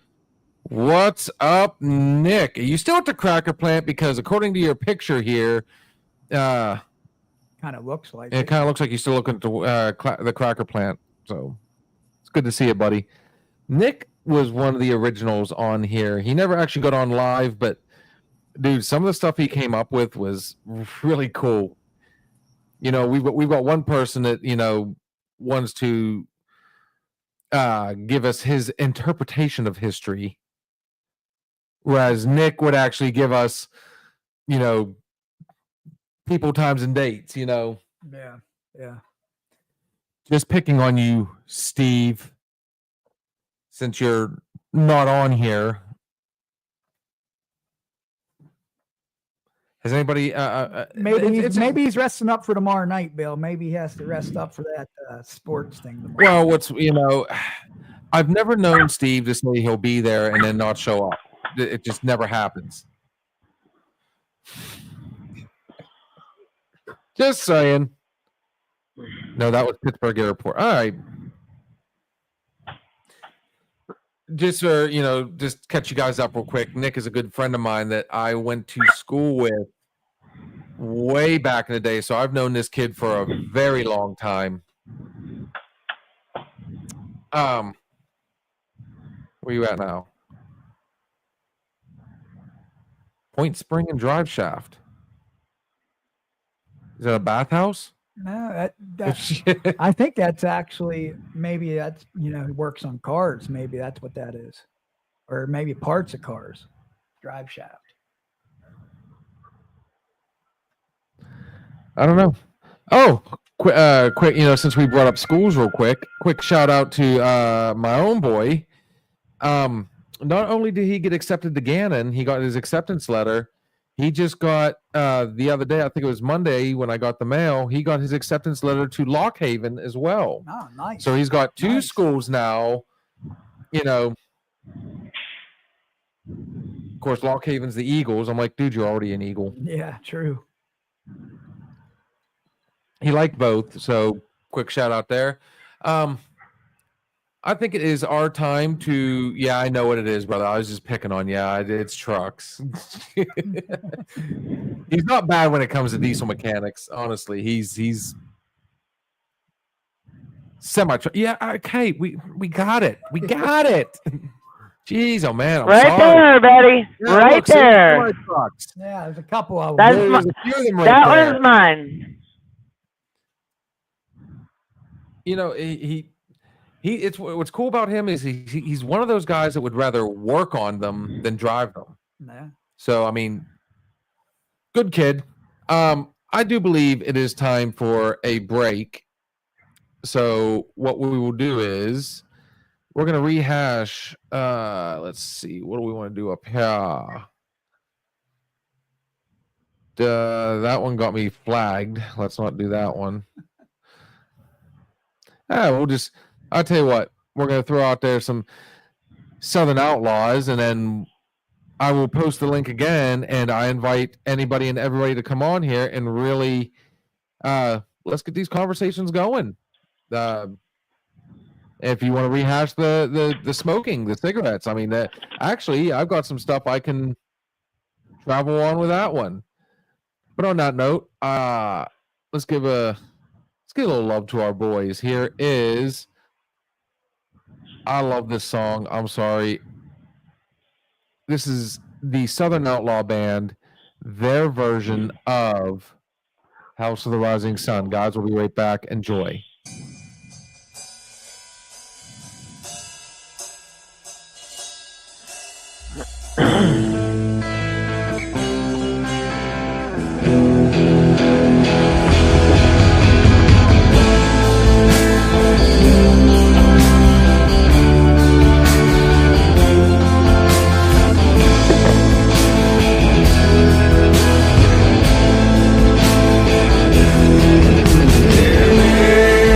What's up, Nick? Are you still at the cracker plant? Because according to your picture here, Kind of looks like it kind of looks like you're still looking at the cracker plant. So it's good to see you, buddy. Nick was one of the originals on here. He never actually got on live, but dude, some of the stuff he came up with was really cool. You know, we've got one person that wants to give us his interpretation of history, whereas Nick would actually give us, people, times, and dates. Yeah. Just picking on you, Steve, since you're not on here. Has anybody? Maybe he's resting up for tomorrow night, Bill. Maybe he has to rest up for that sports thing tomorrow. Well, I've never known Steve to say he'll be there and then not show up. It just never happens. Just saying. No, that was Pittsburgh Airport. All right. Just just catch you guys up real quick. Nick is a good friend of mine that I went to school with way back in the day. So I've known this kid for a very long time. Where you at now? Point Spring and Drive Shaft. Is that a bathhouse? No, I think that's actually maybe that's he works on cars. Maybe that's what that is, or maybe parts of cars. Drive shaft. I don't know. Oh, quick! Since we brought up schools, real quick shout out to my own boy. Not only did he get accepted to Gannon, he got his acceptance letter. He just got the other day, I think it was Monday when I got the mail, he got his acceptance letter to Lockhaven as well. Oh, nice. So he's got two schools now. Of course, Lockhaven's the Eagles. I'm like, dude, you're already an Eagle. Yeah, true. He liked both. So quick shout out there. I think it is our time to. Yeah, I know what it is, brother. I was just picking on you. It's trucks. He's not bad when it comes to diesel mechanics. Honestly, he's semi. Yeah, okay. We got it. We got it. Jeez, oh man, I'm right sorry. there, buddy. Yeah, right look, see, there. trucks. Yeah, there's a couple of them. That's There's a few of them right that there. was mine. It's what's cool about him is he's one of those guys that would rather work on them than drive them. Yeah. So I mean, good kid. I do believe it is time for a break. So what we will do is we're gonna rehash. Let's see, what do we want to do up here? That one got me flagged. Let's not do that one. I'll tell you what, we're going to throw out there some. Southern Outlaws, and then I will post the link again, and I invite anybody and everybody to come on here and really let's get these conversations going. If you want to rehash the smoking, the cigarettes, I mean, actually, I've got some stuff I can travel on with that one. But on that note, let's give a little love to our boys. Here is, I love this song. I'm sorry. This is the Southern Outlaw Band, their version of House of the Rising Sun. Guys, we'll be right back. Enjoy. There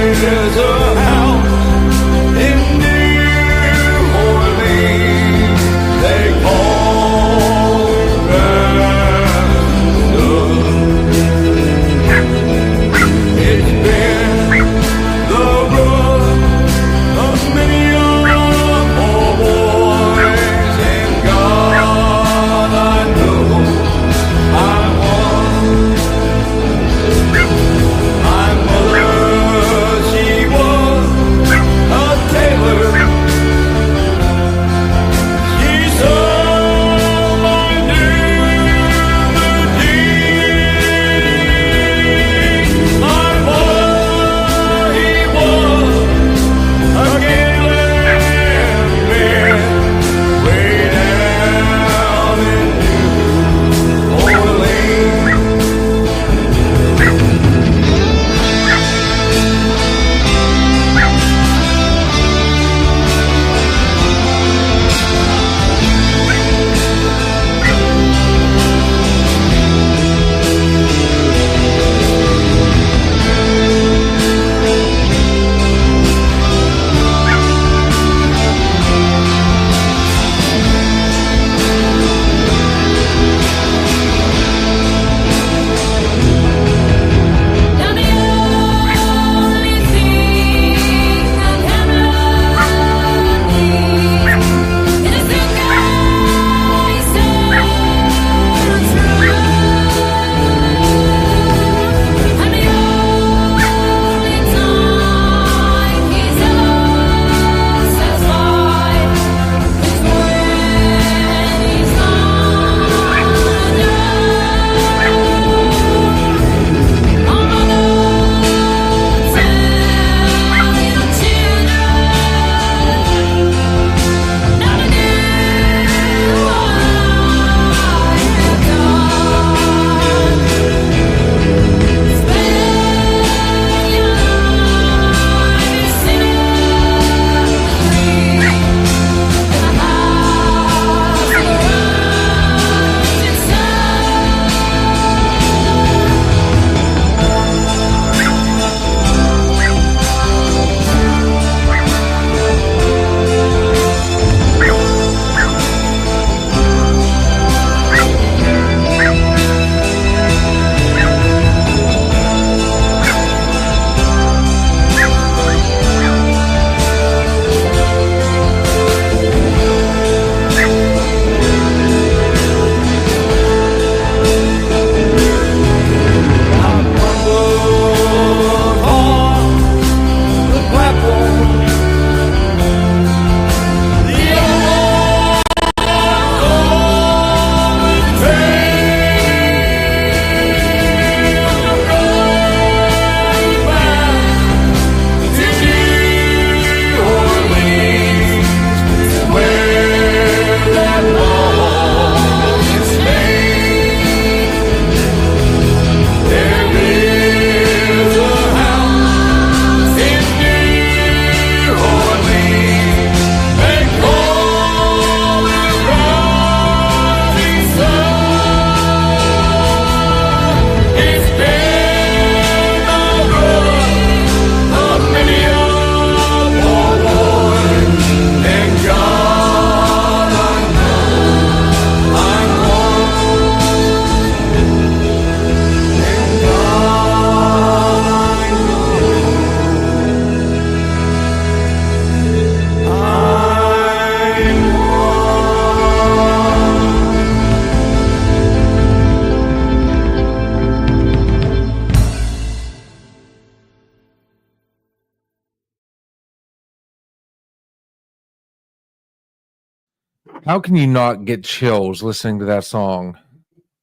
How can you not get chills listening to that song?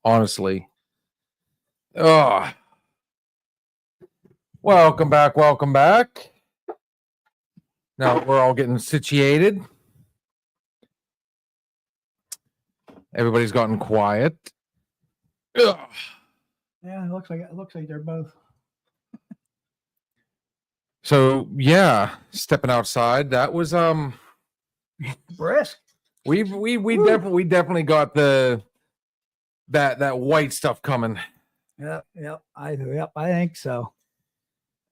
Honestly. Oh. Welcome back. Welcome back. Now we're all getting situated. Everybody's gotten quiet. Ugh. Yeah, it looks like they're both. So yeah, stepping outside. That was Brisk. we definitely got that white stuff coming. Yep, I think so.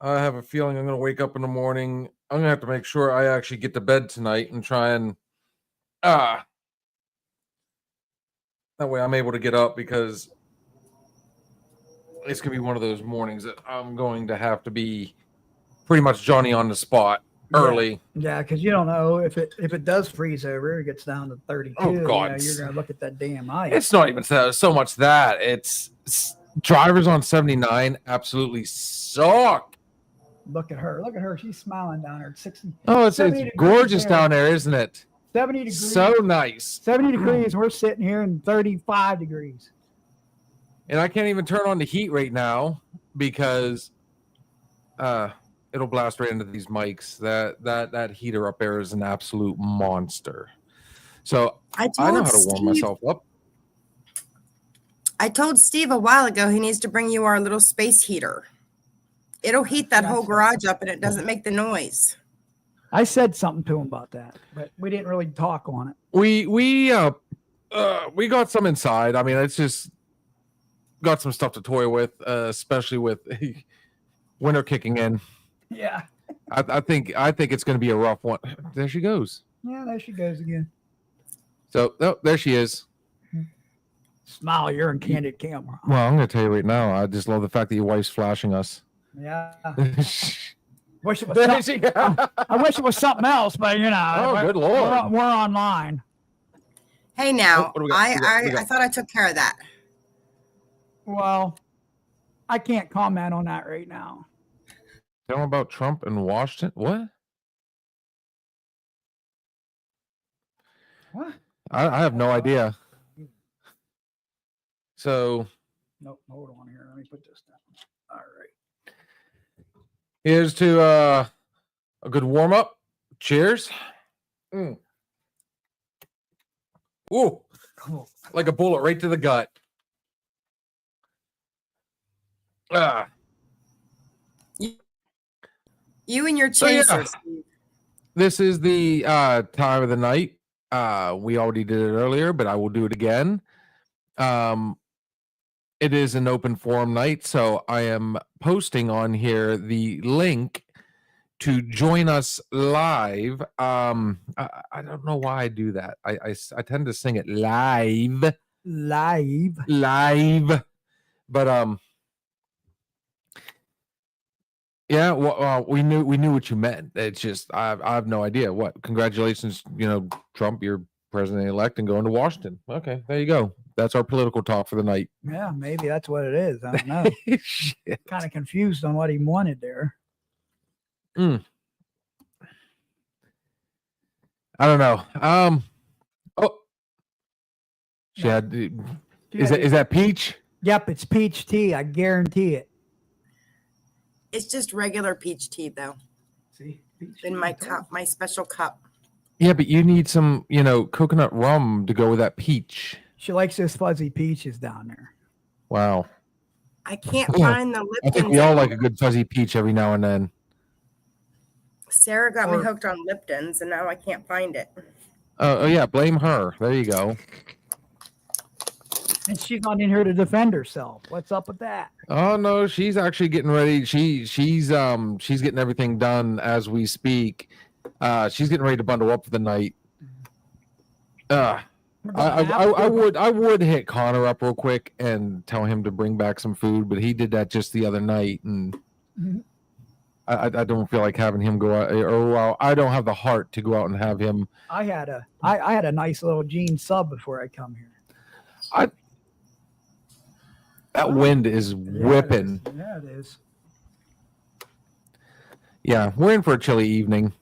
I have a feeling I'm gonna wake up in the morning. I'm gonna have to make sure I actually get to bed tonight and try and that way I'm able to get up, because it's gonna be one of those mornings that I'm going to have to be pretty much Johnny on the spot early. Yeah, because you don't know if it does freeze over, it gets down to 32. Oh, God. You're gonna look at that damn ice. It's not even so much that it's drivers on 79 absolutely suck. Look at her. She's smiling down there at 60. Oh, it's 70 degrees gorgeous there. down there, isn't it? 70 degrees. So nice. 70 degrees. We're sitting here in 35 degrees. And I can't even turn on the heat right now because it'll blast right into these mics. That heater up there is an absolute monster. So I know how to warm myself up. I told Steve a while ago he needs to bring you our little space heater. It'll heat that whole garage up and it doesn't make the noise. I said something to him about that, but we didn't really talk on it. We got some inside. I mean, it's just got some stuff to toy with, especially with winter kicking in. Yeah. I think it's going to be a rough one. There she goes. Yeah, there she goes again. So there she is. Smile, you're in candid camera. Well, I'm going to tell you right now, I just love the fact that your wife's flashing us. Yeah. Wish it was I wish it was something else, but you know. Oh, good Lord. We're online. Hey, now, What do we got? I thought I took care of that. Well, I can't comment on that right now. Tell them about Trump and Washington. What? What? I have no idea. So Nope, hold on here. Let me put this down. All right. here's to a good warm up. Cheers. Ooh, like a bullet right to the gut. You and your So, yeah. chaser, Steve. This is the time of the night. We already did it earlier, but I will do it again. It is an open forum night, so I am posting on here the link to join us live. I don't know why I do that. I tend to sing it live, but yeah. Well, we knew what you meant. It's just I have no idea. What? Congratulations, Trump, you're president-elect and going to Washington. Okay, there you go. That's our political talk for the night. Yeah, maybe that's what it is. I don't know. Shit. Kind of confused on what he wanted there. I don't know. Oh, she had. Is that peach? Yep, it's peach tea. I guarantee it. It's just regular peach tea, though. See, peach In tea, my I told cup, my special cup. Yeah, but you need some, coconut rum to go with that peach. She likes those fuzzy peaches down there. Wow. I can't Yeah. find the I think Lipton. we all like a good fuzzy peach every now and then. Sarah got me hooked on Lipton's, and now I can't find it. Oh yeah, blame her. There you go. And she's not in here to defend herself. What's up with that? Oh no, she's actually getting ready. She's getting everything done as we speak. She's getting ready to bundle up for the night. I would hit Connor up real quick and tell him to bring back some food, but he did that just the other night, and I don't feel like having him go out, or I don't have the heart to go out and have him. I had a nice little Gene sub before I come here. That wind is whipping. Yeah, it is. Yeah, we're in for a chilly evening,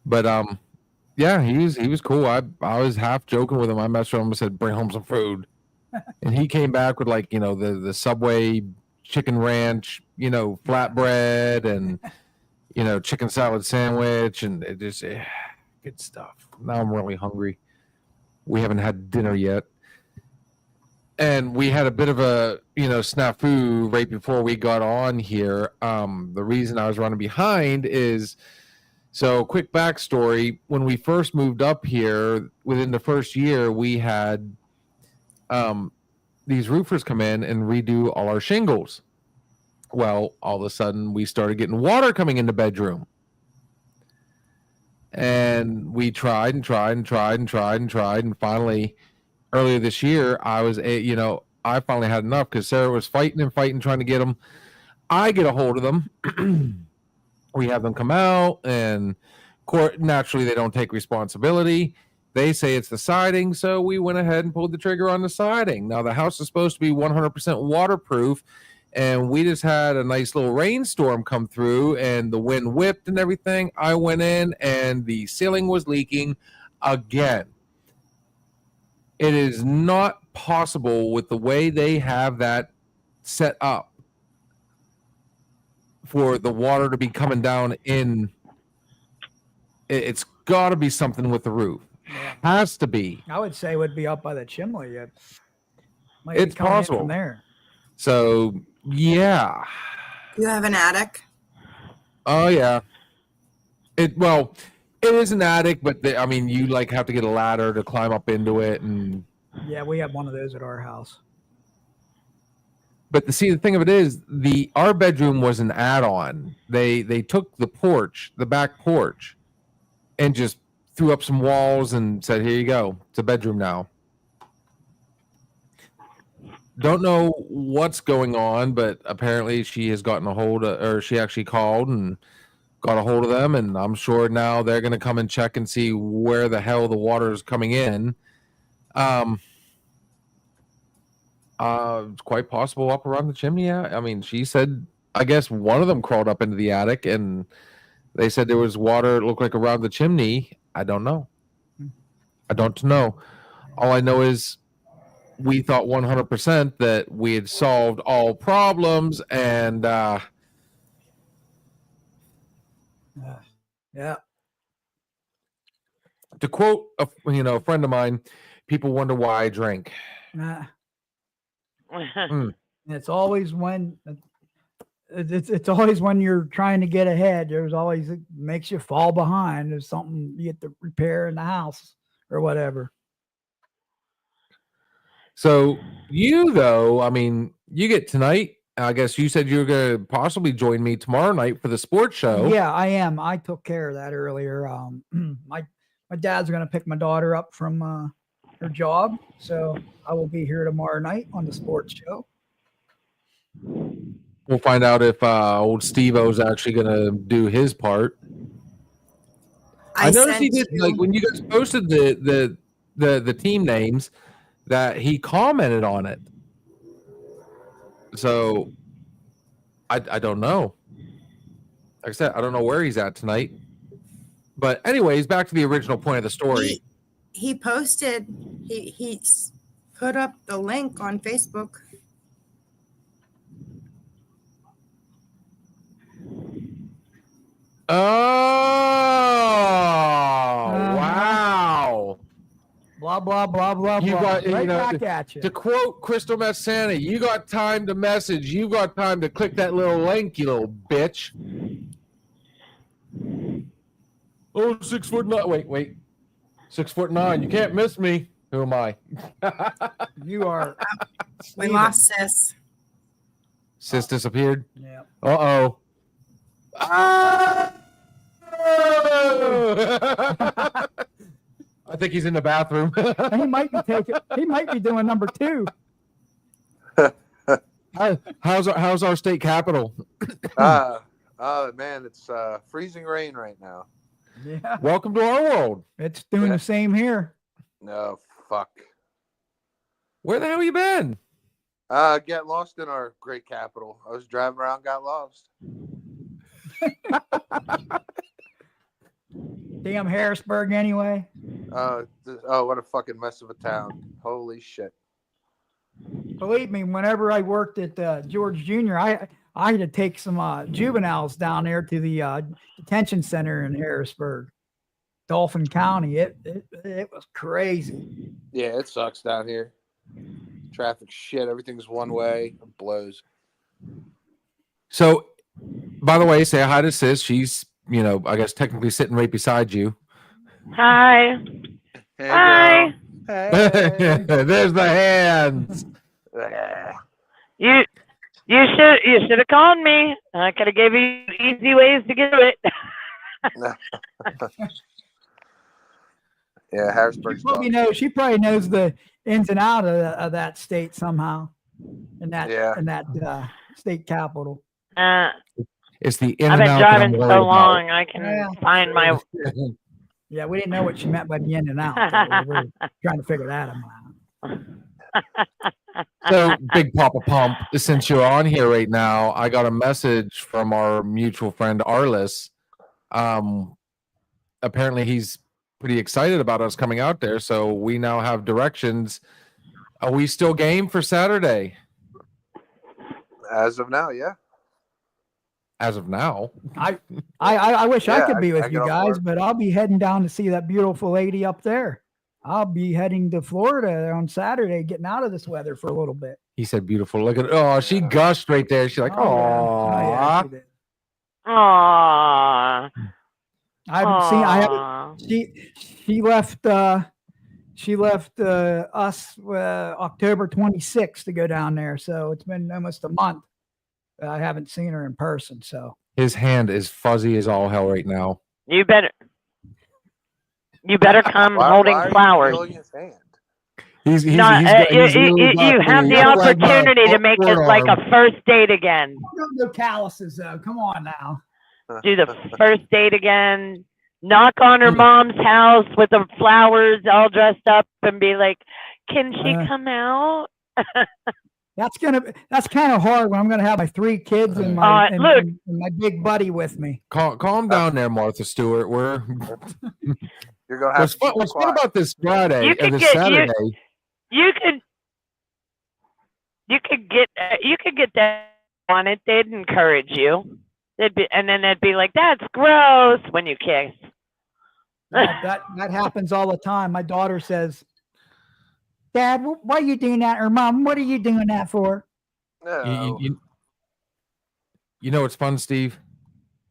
but Yeah, he was cool. I was half joking with him. I messed with him and said, "Bring home some food," and he came back with like the Subway chicken ranch, flatbread and chicken salad sandwich, and it just good stuff. Now I'm really hungry. We haven't had dinner yet. And we had a bit of a snafu right before we got on here. The reason I was running behind is, so quick backstory: when we first moved up here, within the first year, we had these roofers come in and redo all our shingles. Well, all of a sudden, we started getting water coming in the bedroom, and we tried and tried and tried and tried and tried, and finally, earlier this year, I finally had enough because Sarah was fighting and fighting, trying to get them. I get a hold of them. We have them come out, and naturally, they don't take responsibility. They say it's the siding, so we went ahead and pulled the trigger on the siding. Now, the house is supposed to be 100% waterproof, and we just had a nice little rainstorm come through, and the wind whipped and everything. I went in, and the ceiling was leaking again. It is not possible with the way they have that set up for the water to be coming down in. It's got to be something with the roof. Yeah. Has to be. I would say it would be up by the chimney. It might be It's coming in possible. from there. So, yeah. You have an attic? Oh, yeah. It is an attic, but you have to get a ladder to climb up into it, and Yeah, we have one of those at our house. but the thing of it is, our bedroom was an add-on. They took the back porch, and just threw up some walls and said, "Here you go. It's a bedroom now." Don't know what's going on, but apparently she has gotten a hold of, or she actually called and got a hold of them, and I'm sure now they're going to come and check and see where the hell the water is coming in. It's quite possible up around the chimney. Yeah. She said, I guess one of them crawled up into the attic, and they said there was water, it looked like around the chimney. I don't know. All I know is we thought 100% that we had solved all problems, and Yeah. to quote a friend of mine, people wonder why I drink. It's always when it's always when you're trying to get ahead. There's always, it makes you fall behind. There's something you get to repair in the house or whatever. So you get tonight. I guess you said you were going to possibly join me tomorrow night for the sports show. Yeah, I am. I took care of that earlier. My dad's going to pick my daughter up from her job, so I will be here tomorrow night on the sports show. We'll find out if old Steve-O's actually going to do his part. I noticed he did, like when you guys posted the team names, that he commented on it. So I don't know. Like I said, I don't know where he's at tonight. But anyways, back to the original point of the story. He posted, he put up the link on Facebook. Oh, wow. Blah, blah, blah, blah, You blah. got, right back at you. To quote Crystal Messana, you got time to message. You got time to click that little link, you little bitch. Oh, 6'9". Wait. 6'9". You can't miss me. Who am I? You are. We lost Sis. Sis disappeared. Yeah. Uh-oh. Ah! I think he's in the bathroom. He might be doing number 2. How's our state capital? Man, it's freezing rain right now. Yeah. Welcome to our world. It's doing the same here. No, fuck. Where the hell you been? Get lost in our great capital. I was driving around, got lost. Damn Harrisburg anyway. Oh, what a fucking mess of a town. Holy shit. Believe me, whenever I worked at George Jr., I had to take some juveniles down there to the detention center in Harrisburg, Dauphin County. It was crazy. Yeah, it sucks down here. Traffic shit. Everything's one way. It blows. So, by the way, say hi to Sis. She's, I guess technically sitting right beside you. Hi. Hey, Hi. girl. Hey. There's the hands. You should have called me. I could have gave you easy ways to get it. Yeah, Harrisburg's She probably knows the ins and out of that state somehow, in that state capital. It's the in I've and been out that I'm driving worried so about. long, I can find my. Yeah, we didn't know what she meant by the in and out. We're trying to figure that out. So, Big Papa Pump, since you're on here right now, I got a message from our mutual friend Arliss. Apparently, he's pretty excited about us coming out there. So we now have directions. Are we still game for Saturday? As of now, yeah. As of now, I wish I could be with I you get off guys, work. but I'll be heading down to see that beautiful lady up there. I'll be heading to Florida on Saturday, getting out of this weather for a little bit. he said, "Beautiful." Look at she gushed right there. She's like, "Oh, yeah, she did. Aww. I haven't seen. She left. She left us October 26th to go down there, so it's been almost a month. I haven't seen her in person, so his hand is fuzzy as all hell right now." You better come holding Why are you flowers. feeling his hand? He's You really have the opportunity to make it like a first date again. no calluses though. Come on now. Do the first date again. Knock on her mom's house with the flowers all dressed up and be like, "Can she come out?" That's kind of hard when I'm gonna have my 3 kids and my and my big buddy with me. Calm down there, Martha Stewart. You're gonna have What's fun about this Friday You or could this get- Saturday? You could get that on it. They'd encourage you. They'd be like, "That's gross" when you kiss. That happens all the time. My daughter says, "Dad, why are you doing that?" Or "Mom, what are you doing that for?" No. You know what's fun, Steve?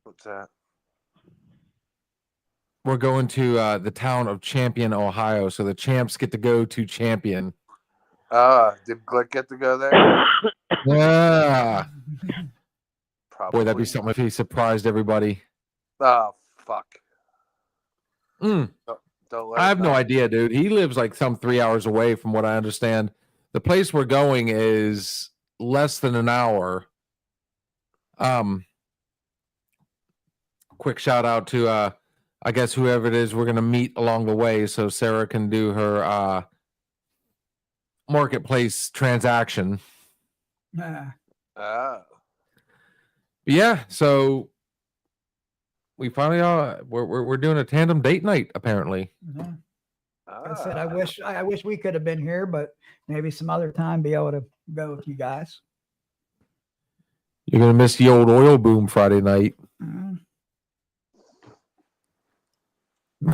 What's that? We're going to the town of Champion, Ohio. So the champs get to go to Champion. Did Glick get to go there? Yeah. Probably. Boy, that'd be something if he surprised everybody. Oh, fuck. Mm. Don't let I him have no know. idea, dude. He lives like some 3 hours away from what I understand. The place we're going is less than an hour. Quick shout out to I guess whoever it is we're gonna meet along the way so Sarah can do her marketplace transaction. Oh. Yeah, so we finally we're doing a tandem date night apparently. Yeah. I said I wish we could have been here, but maybe some other time be able to go with you guys. You're gonna miss the old oil boom Friday night. Mhm.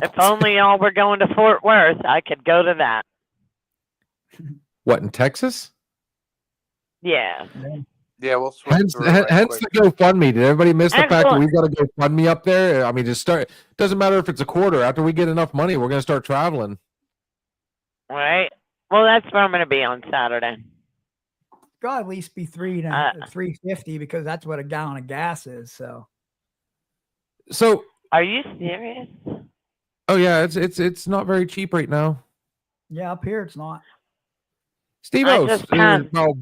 If only y'all were going to Fort Worth, I could go to that. What, in Texas? Yeah. Yeah, we'll swing Hence, through it hence quick. the GoFundMe. Did everybody miss the fact that Excellent. we've got a GoFundMe up there? I mean, just start. Doesn't matter if it's a quarter. After we get enough money, we're gonna start traveling. All right. Well, that's where I'm going to be on Saturday. Got to at least be $3.50 because that's what a gallon of gas is. So So, Are you serious? oh yeah, it's not very cheap right now. yeah, up here it's not. Steve-O. just passed. Oh,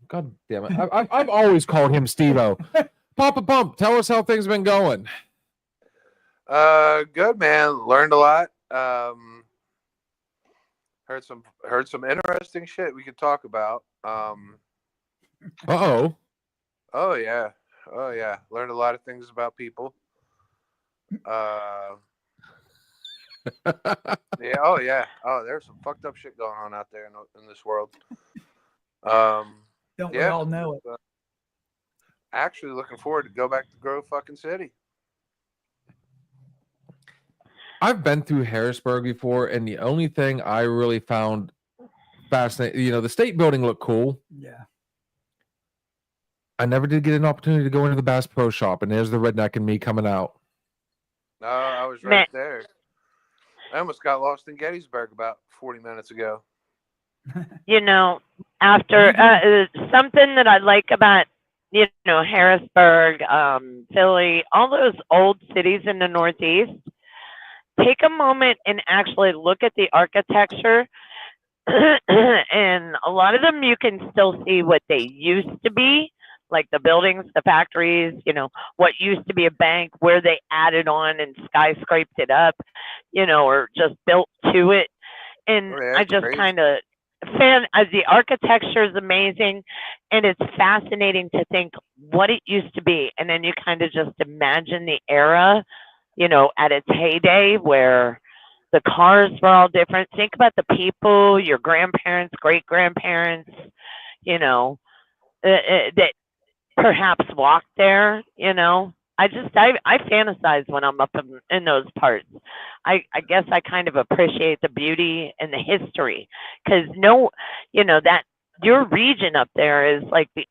God damn it! I've always called him Steve-O. Papa Pump, tell us how things been going. Good, man. Learned a lot. Heard some interesting shit we could talk about. Uh-oh. Oh yeah. Learned a lot of things about people. Yeah. Oh yeah. Oh, there's some fucked up shit going on out there in this world. Don't we Yeah. all know it? Actually, looking forward to go back to Grove fucking City. I've been through Harrisburg before, and the only thing I really found fascinating, the state building looked cool. Yeah. I never did get an opportunity to go into the Bass Pro Shop, and there's the redneck in me coming out. No, I was right there. I almost got lost in Gettysburg about 40 minutes ago. After something that I like about Harrisburg, Philly, all those old cities in the Northeast, take a moment and actually look at the architecture. And a lot of them you can still see what they used to be, like the buildings, the factories, what used to be a bank, where they added on and skyscraped it up, or just built to it. And I just kind of the architecture is amazing, and it's fascinating to think what it used to be. And then you kind of just imagine the era, at its heyday, where the cars were all different. Think about the people, your grandparents, great grandparents, that perhaps walked there. I fantasize when I'm up in those parts. I guess I kind of appreciate the beauty and the history, because that your region up there is like the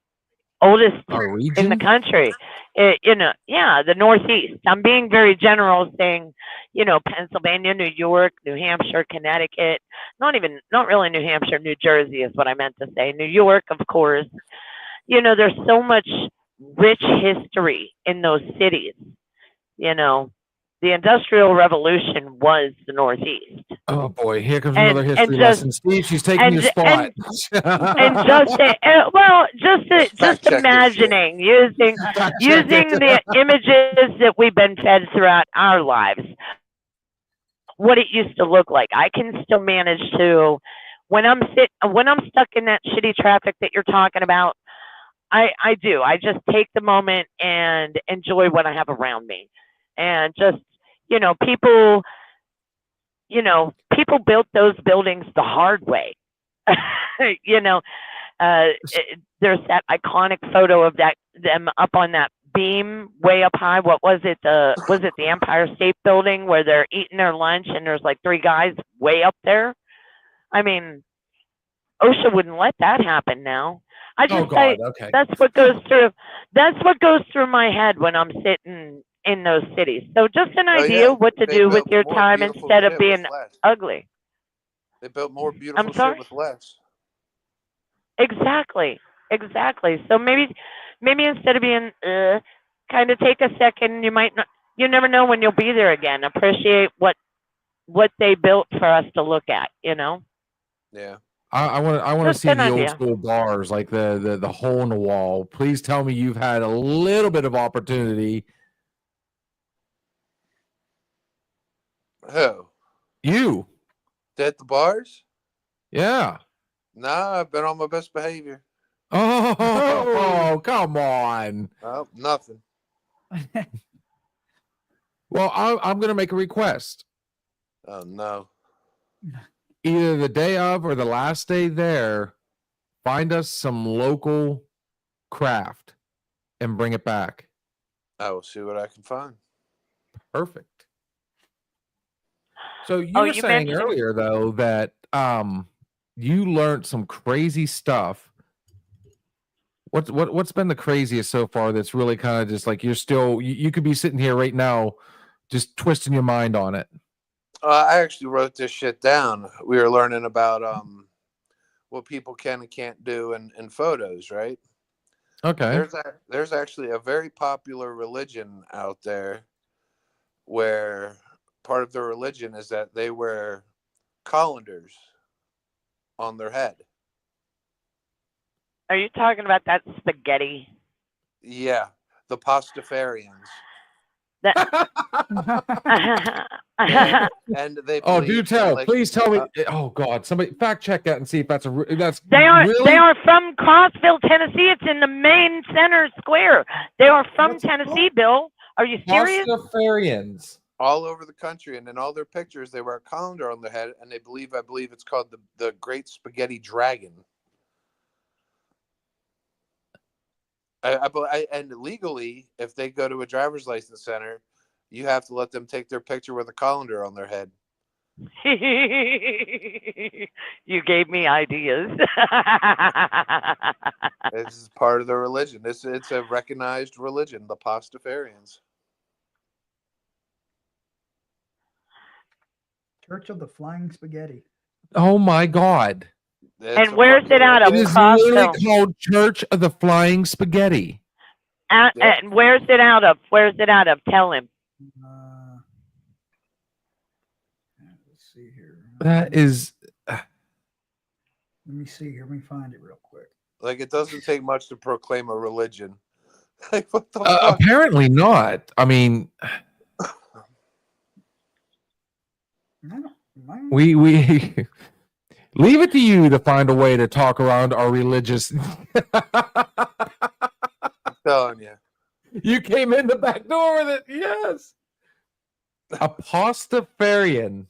oldest in the country. The Northeast. I'm being very general, saying, Pennsylvania, New York, New Hampshire, Connecticut. Not really New Hampshire, New Jersey is what I meant to say. New York, of course. There's so much rich history in those cities. The Industrial Revolution was the Northeast. Oh boy, here comes another history lesson. Steve, she's taking your spot. Just imagining using the images that we've been fed throughout our lives, what it used to look like. I can still manage to, when I'm stuck in that shitty traffic that you're talking about, I do. I just take the moment and enjoy what I have around me, and just people built those buildings the hard way. There's that iconic photo of them up on that beam way up high. What was it? Was it the Empire State Building, where they're eating their lunch and there's like three guys way up there? I mean, OSHA wouldn't let that happen now. Okay. That's what goes through my head when I'm sitting in those cities. So just an idea what to do with your time instead of being ugly. They built more beautiful shit with less. Exactly. So maybe instead of being kind of take a second. You never know when you'll be there again. Appreciate what they built for us to look at. Yeah. I want to see the old school bars, like the hole in the wall. Please tell me you've had a little bit of opportunity. Who? You. At the bars? Yeah. Nah, I've been on my best behavior. Oh, come on. Oh, nothing. Well, I'm going to make a request. Oh, no. Either the day of or the last day there, find us some local craft and bring it back. I will see what I can find. Perfect. So you were saying earlier, though, that you learned some crazy stuff. What's been the craziest so far that's really kind of just like you could be sitting here right now just twisting your mind on it? I actually wrote this shit down. We were learning about what people can and can't do in photos, right? Okay. There's actually a very popular religion out there where part of their religion is that they wear colanders on their head. Are you talking about that spaghetti? Yeah, the Pastafarians. And they do tell. Please tell me. Oh God, somebody fact check that and see if that's They are really? They are from Crossville, Tennessee. It's in the main center square. They are from Tennessee, Bill. Are you serious? Pastafarians. all over the country, and in all their pictures, they wear a colander on their head, and I believe it's called the Great Spaghetti Dragon. And legally, if they go to a driver's license center, you have to let them take their picture with a colander on their head. You gave me ideas. This is part of the religion. It's a recognized religion, the Pastafarians. Church of the Flying Spaghetti. Oh my God! It's And where's it out of? It is Crossville. literally called Church of the Flying Spaghetti. And where's it out of? Where's it out of? Tell him. Let's see here. That is. Let me see here. Let me find it real quick. Like, it doesn't take much to proclaim a religion. Like, what the fuck? Apparently not. I mean, we leave it to you to find a way to talk around our religious. I'm telling you. You came in the back door with it. Yes. A Pastafarian.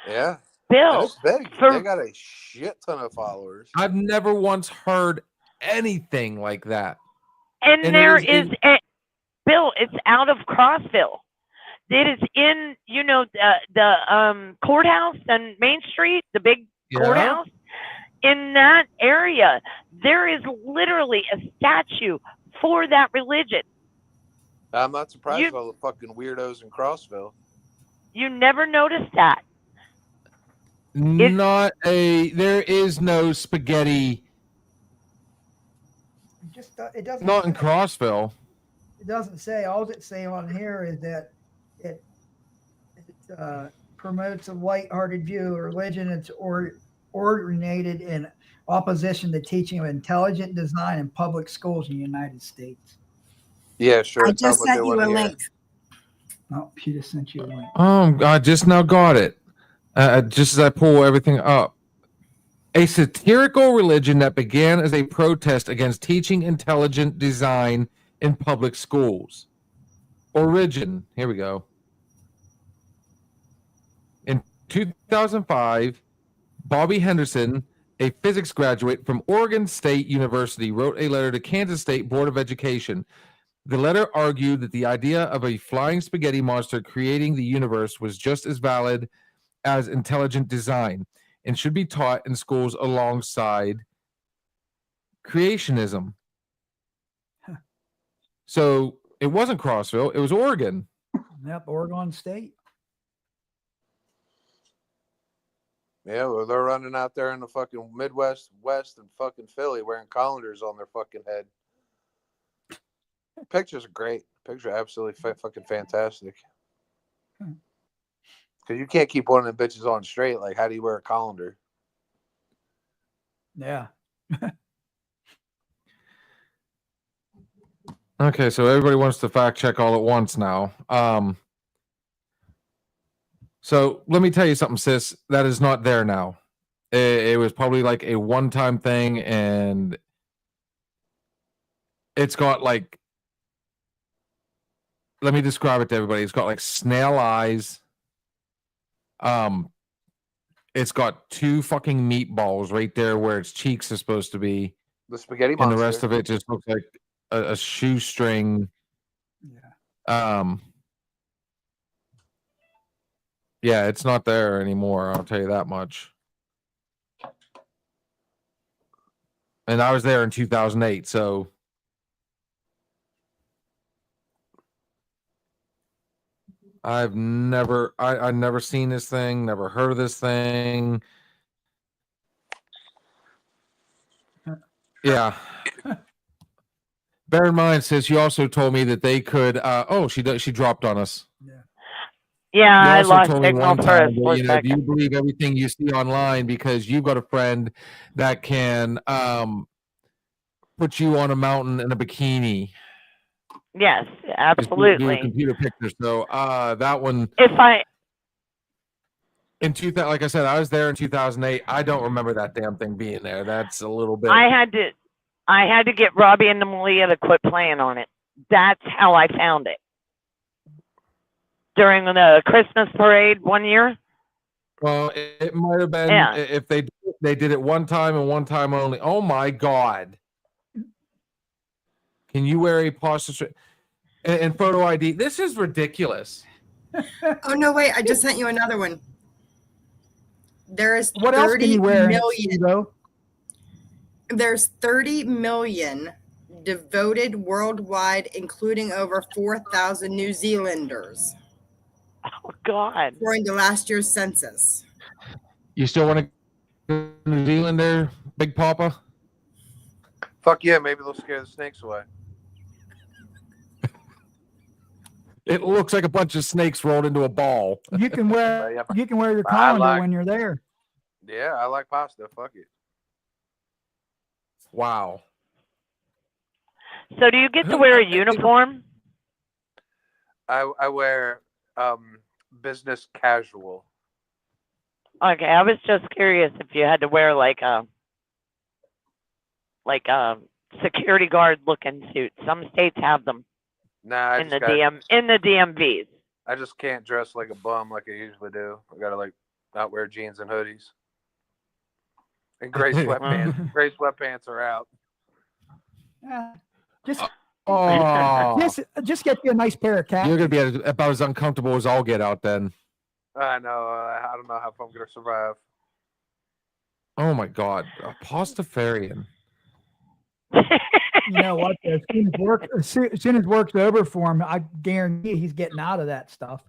Yeah. Bill. It's big. They got a shit ton of followers. I've never once heard anything like that. And there is Bill, it's out of Crossville. It is in, the courthouse on Main Street, the big courthouse. In that area, there is literally a statue for that religion. I'm not surprised by all the fucking weirdos in Crossville. You never noticed that. There is no spaghetti. It doesn't. Not in Crossville. It doesn't say. All it say on here is that it promotes a light-hearted view of religion. It's originated in opposition to teaching of intelligent design in public schools in the United States. Yeah, sure. I just sent you a link. Oh, she just sent you a link. I just now got it. Just as I pull everything up. A satirical religion that began as a protest against teaching intelligent design in public schools. Origin. Here we go. In 2005, Bobby Henderson, a physics graduate from Oregon State University, wrote a letter to Kansas State Board of Education. The letter argued that the idea of a flying spaghetti monster creating the universe was just as valid as intelligent design and should be taught in schools alongside creationism. So it wasn't Crossville, it was Oregon. Yep, Oregon State. Yeah, well, they're running out there in the fucking Midwest, West, and fucking Philly wearing colanders on their fucking head. Pictures are great. Pictures are absolutely fucking fantastic. Because you can't keep one of them bitches on straight. Like, how do you wear a colander? Yeah. Okay, so everybody wants to fact check all at once now. So let me tell you something, sis. That is not there now. It was probably like a one-time thing, and it's got like, let me describe it to everybody. It's got like snail eyes. It's got two fucking meatballs right there where its cheeks are supposed to be. The spaghetti monster. And the rest of it just looks like a shoestring. Yeah. Yeah, it's not there anymore. I'll tell you that much. And I was there in 2008, so I've never seen this thing, never heard of this thing. Yeah. Bear in mind, sis, you also told me that they could she dropped on us. Yeah, You I also lost told me signal one for time a that, split do second. you believe everything you see online because you've got a friend that can put you on a mountain in a bikini. Yes, Just do absolutely. computer pictures. So that one in 2000, like I said, I was there in 2008. I don't remember that damn thing being there. That's a little bit. I had to get Robbie and Malia to quit playing on it. That's how I found it. during the Christmas parade one year. Well, it might have been Yeah. if they did it one time and one time only. Oh my God! Can you wear a posture and photo ID? This is ridiculous. Oh no, wait! I just sent you another one. There is What else can 30 you wear? million. Though? There's 30 million devoted worldwide, including over 4,000 New Zealanders, Oh God. according to last year's census. You still want to go to New Zealand there, Big Papa? Fuck yeah, maybe they'll scare the snakes away. It looks like a bunch of snakes rolled into a ball. You can wear Yeah, you can wear your but I colander like- when you're there. Yeah, I like pasta. Fuck it. Wow. So do you get to wear a uniform? I wear business casual. Okay, I was just curious if you had to wear like a security guard looking suit. Some states have them Nah, in the DMVs. I just can't dress like a bum like I usually do. I gotta like not wear jeans and hoodies. And gray sweatpants. Gray sweatpants are out. Yeah. Just Oh, just get you a nice pair of cats. you're gonna be about as uncomfortable as I'll get out then. I know. I don't know how I'm gonna survive. Oh my God, a pastafarian. You know what? As soon as work's over for him, I guarantee he's getting out of that stuff.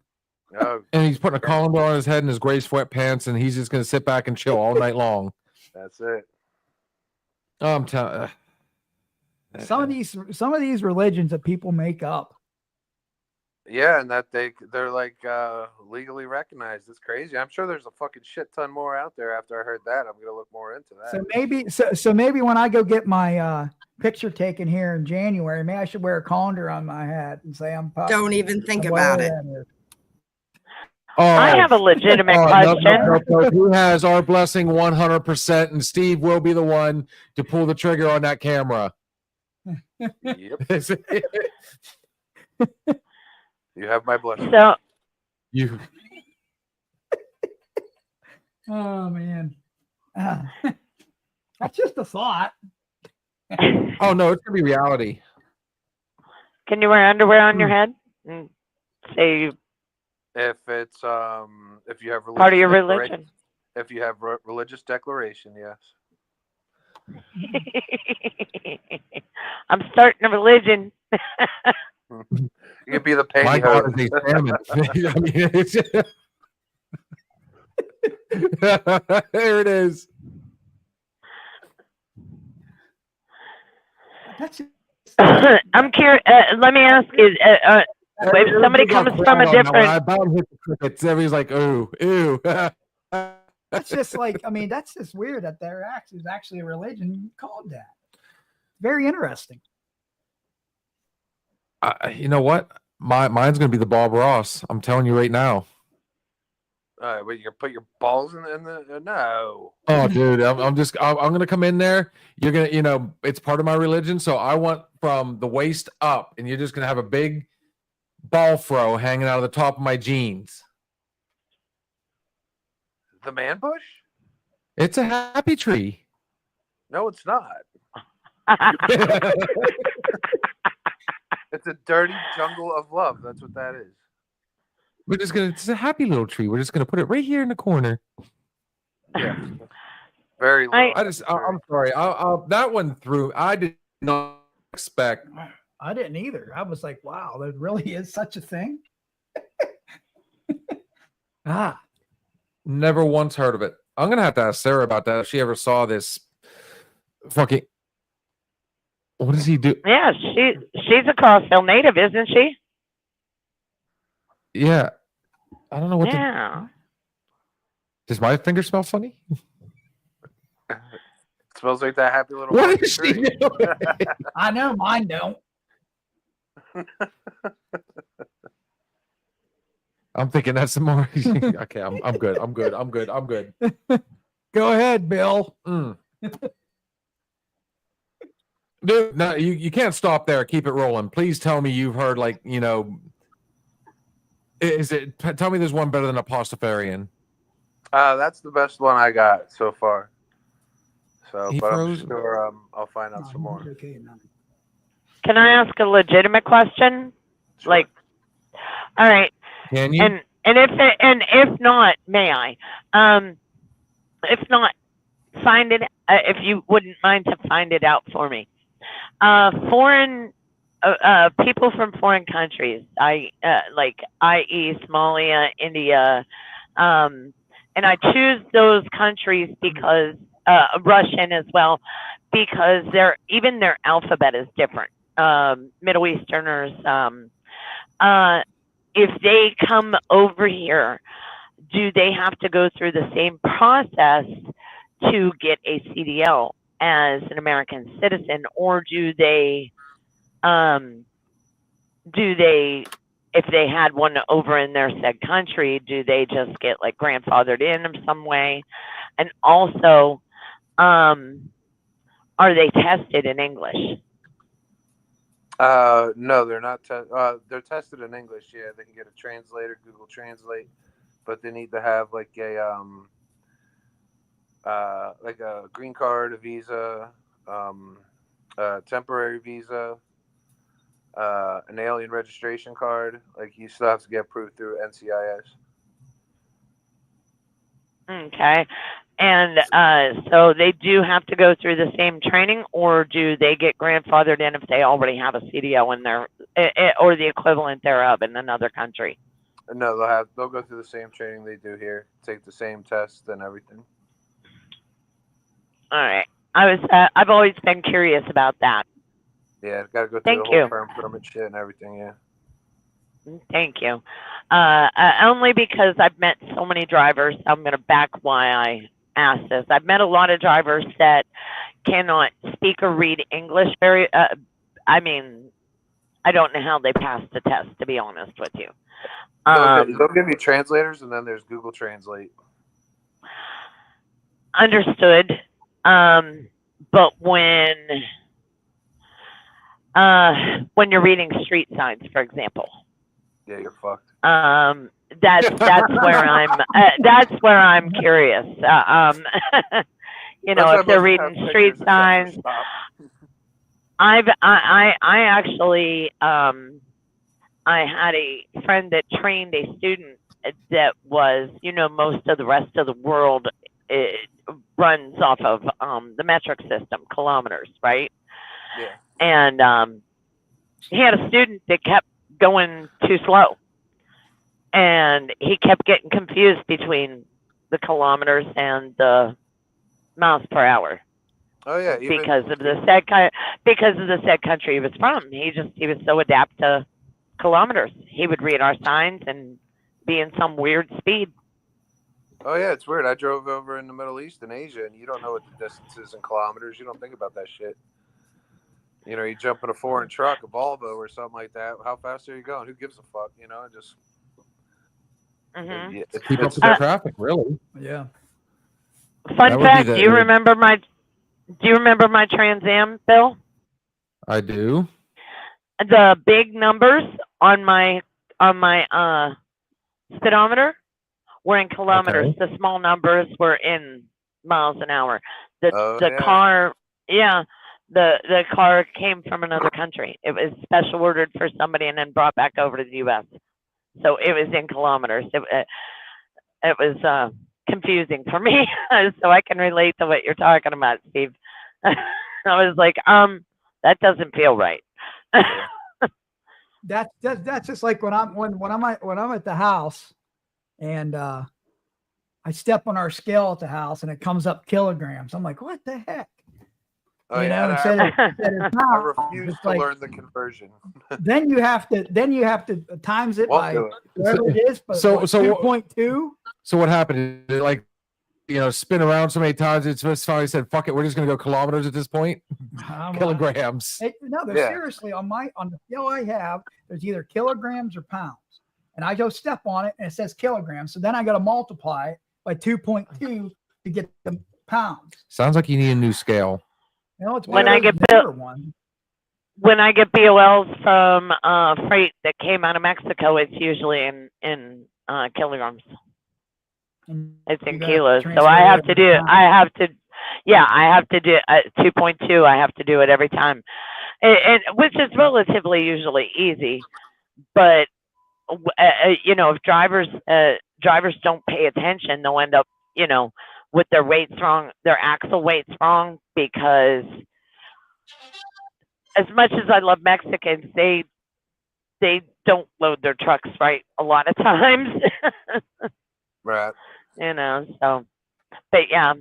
Oh, And he's putting a colander on his head and his gray sweatpants, and he's just gonna sit back and chill all night long. that's it. Oh, I'm telling. Some of these religions that people make up. Yeah, and that they're like legally recognized. It's crazy. I'm sure there's a fucking shit ton more out there. After I heard that, I'm gonna look more into that. So maybe when I go get my picture taken here in January, maybe I should wear a colander on my hat and say I'm. Don't even think I'm about whatever it. that is. Oh, I have a legitimate question. no. He has our blessing 100%, and Steve will be the one to pull the trigger on that camera. Yep, you have my blessing. So You. Oh man, that's just a thought. Oh no, it's gonna be reality. can you wear underwear on your head? And say you If it's if you have part of your declaration- religion. if you have religious declaration, yes. I'm starting a religion. You could be the My God, pantyhose. is a salmon. I mean, it's there it is. That's just, I'm curious. Let me ask you: if somebody comes from a different, I about hit the crickets. Everybody's like, ooh, ew. that's just like, I mean, that's just weird that there is actually a religion called that. Very interesting. You know what? Mine's gonna be the Bob Ross. I'm telling you right now. But you can put your balls in the no. Oh, dude, I'm gonna come in there. You're gonna, it's part of my religion, so I want from the waist up, and you're just gonna have a big ball fro hanging out of the top of my jeans. The man bush? It's a happy tree. No, it's not. It's a dirty jungle of love. That's what that is. It's a happy little tree. We're just gonna put it right here in the corner. Yeah. Very low. I'm sorry. That one through. I did not expect. I didn't either. I was like, wow, there really is such a thing. Never once heard of it. I'm gonna have to ask Sarah about that if she ever saw this. Fucking. What does he do? yeah, she's a Crossville native, isn't she? Yeah, I don't know what. Yeah. Does my finger smell funny? It smells like that happy little What fucking is she tree. doing? I know mine don't. I'm thinking that's some more. Okay, I'm good. I'm good. I'm good. I'm good. Go ahead, Bill. Mm. Dude, no, you can't stop there. Keep it rolling. Please tell me you've heard Is it? Tell me, there's one better than Apostafarian. That's the best one I got so far. So, He but froze? I'm sure I'll find out No, some more. he's okay now. Can I ask a legitimate question? Sure. Like, all right, Can you? and if not, may I? If not, find it. If you wouldn't mind to find it out for me. Foreign people from foreign countries, like i.e. Somalia, India, and I choose those countries because Russian as well, because even their alphabet is different. Middle Easterners, if they come over here, do they have to go through the same process to get a CDL as an American citizen, or do they, if they had one over in their said country, do they just get like grandfathered in some way? And also, are they tested in English? No, they're not. They're tested in English. Yeah, they can get a translator, Google Translate, but they need to have like a green card, a visa, a temporary visa, an alien registration card. Like you still have to get approved through NCIS. Okay. And so they do have to go through the same training, or do they get grandfathered in if they already have a CDL in their, or the equivalent thereof in another country? No, they'll go through the same training they do here, take the same test and everything. All right. I've always been curious about that. Yeah, got to go through Thank the whole you. firm permit shit and everything. Yeah. Thank you. Only because I've met so many drivers, I'm going to back why I asked this. I've met a lot of drivers that cannot speak or read English very, I mean, I don't know how they passed the test, to be honest with you. They'll give you translators, and then there's Google Translate. Understood. But when you're reading street signs, for example, Yeah, you're fucked. that's where I'm curious. You know, That's if why they're most reading have street pictures and signs, stuff to stop. I actually I had a friend that trained a student that was, you know, most of the rest of the world runs off of the metric system, kilometers, right? Yeah. And he had a student that kept going too slow, and he kept getting confused between the kilometers and the miles per hour. Oh yeah. Because of the said country he was from. He was so adept to kilometers. He would read our signs and be in some weird speed. Oh yeah, it's weird. I drove over in the Middle East and Asia, and you don't know what the distance is in kilometers. You don't think about that shit. You know, you jump in a foreign truck, a Volvo or something like that. How fast are you going? Who gives a fuck? You know, just Mhm. Keep up with the traffic, really. Yeah. That Fun would be fact: the- Do you remember my Trans Am, Bill? I do. The big numbers on my speedometer were in kilometers. Okay. The small numbers were in miles an hour. The yeah. car, yeah, the car came from another country. It was special ordered for somebody and then brought back over to the U.S. So it was in kilometers. It was confusing for me. So I can relate to what you're talking about, Steve. I was like, that doesn't feel right. That's just like when I'm at the house, and I step on our scale at the house, and it comes up kilograms. I'm like, what the heck? Oh, You yeah, know, I instead of I pounds, refuse it's to like, learn the conversion. then you have to times it Won't by do it. whatever it is. But So- what, so what- 2.2. So what happened? Did it, like, you know, spin around so many times? It's just finally said, "Fuck it, we're just gonna go kilometers at this point." Kilograms. No, there's Yeah. seriously on the scale I have, there's either kilograms or pounds, and I go step on it and it says kilograms. So then I got to multiply it by 2.2 to get the pounds. Sounds like you need a new scale. You know, it's When one of I those get bill- newer ones. when I get BOLs from freight that came out of Mexico, it's usually in kilograms. And It's you in gotta kilos. So transfer I it have every to do. time. I have to. Yeah, I have to do 2.2. I have to do it every time, and which is relatively usually easy. But you know, if drivers don't pay attention, they'll end up, you know, with their weights wrong, their axle weights wrong, because as much as I love Mexicans, they don't load their trucks right a lot of times. Right. You know, so but yeah.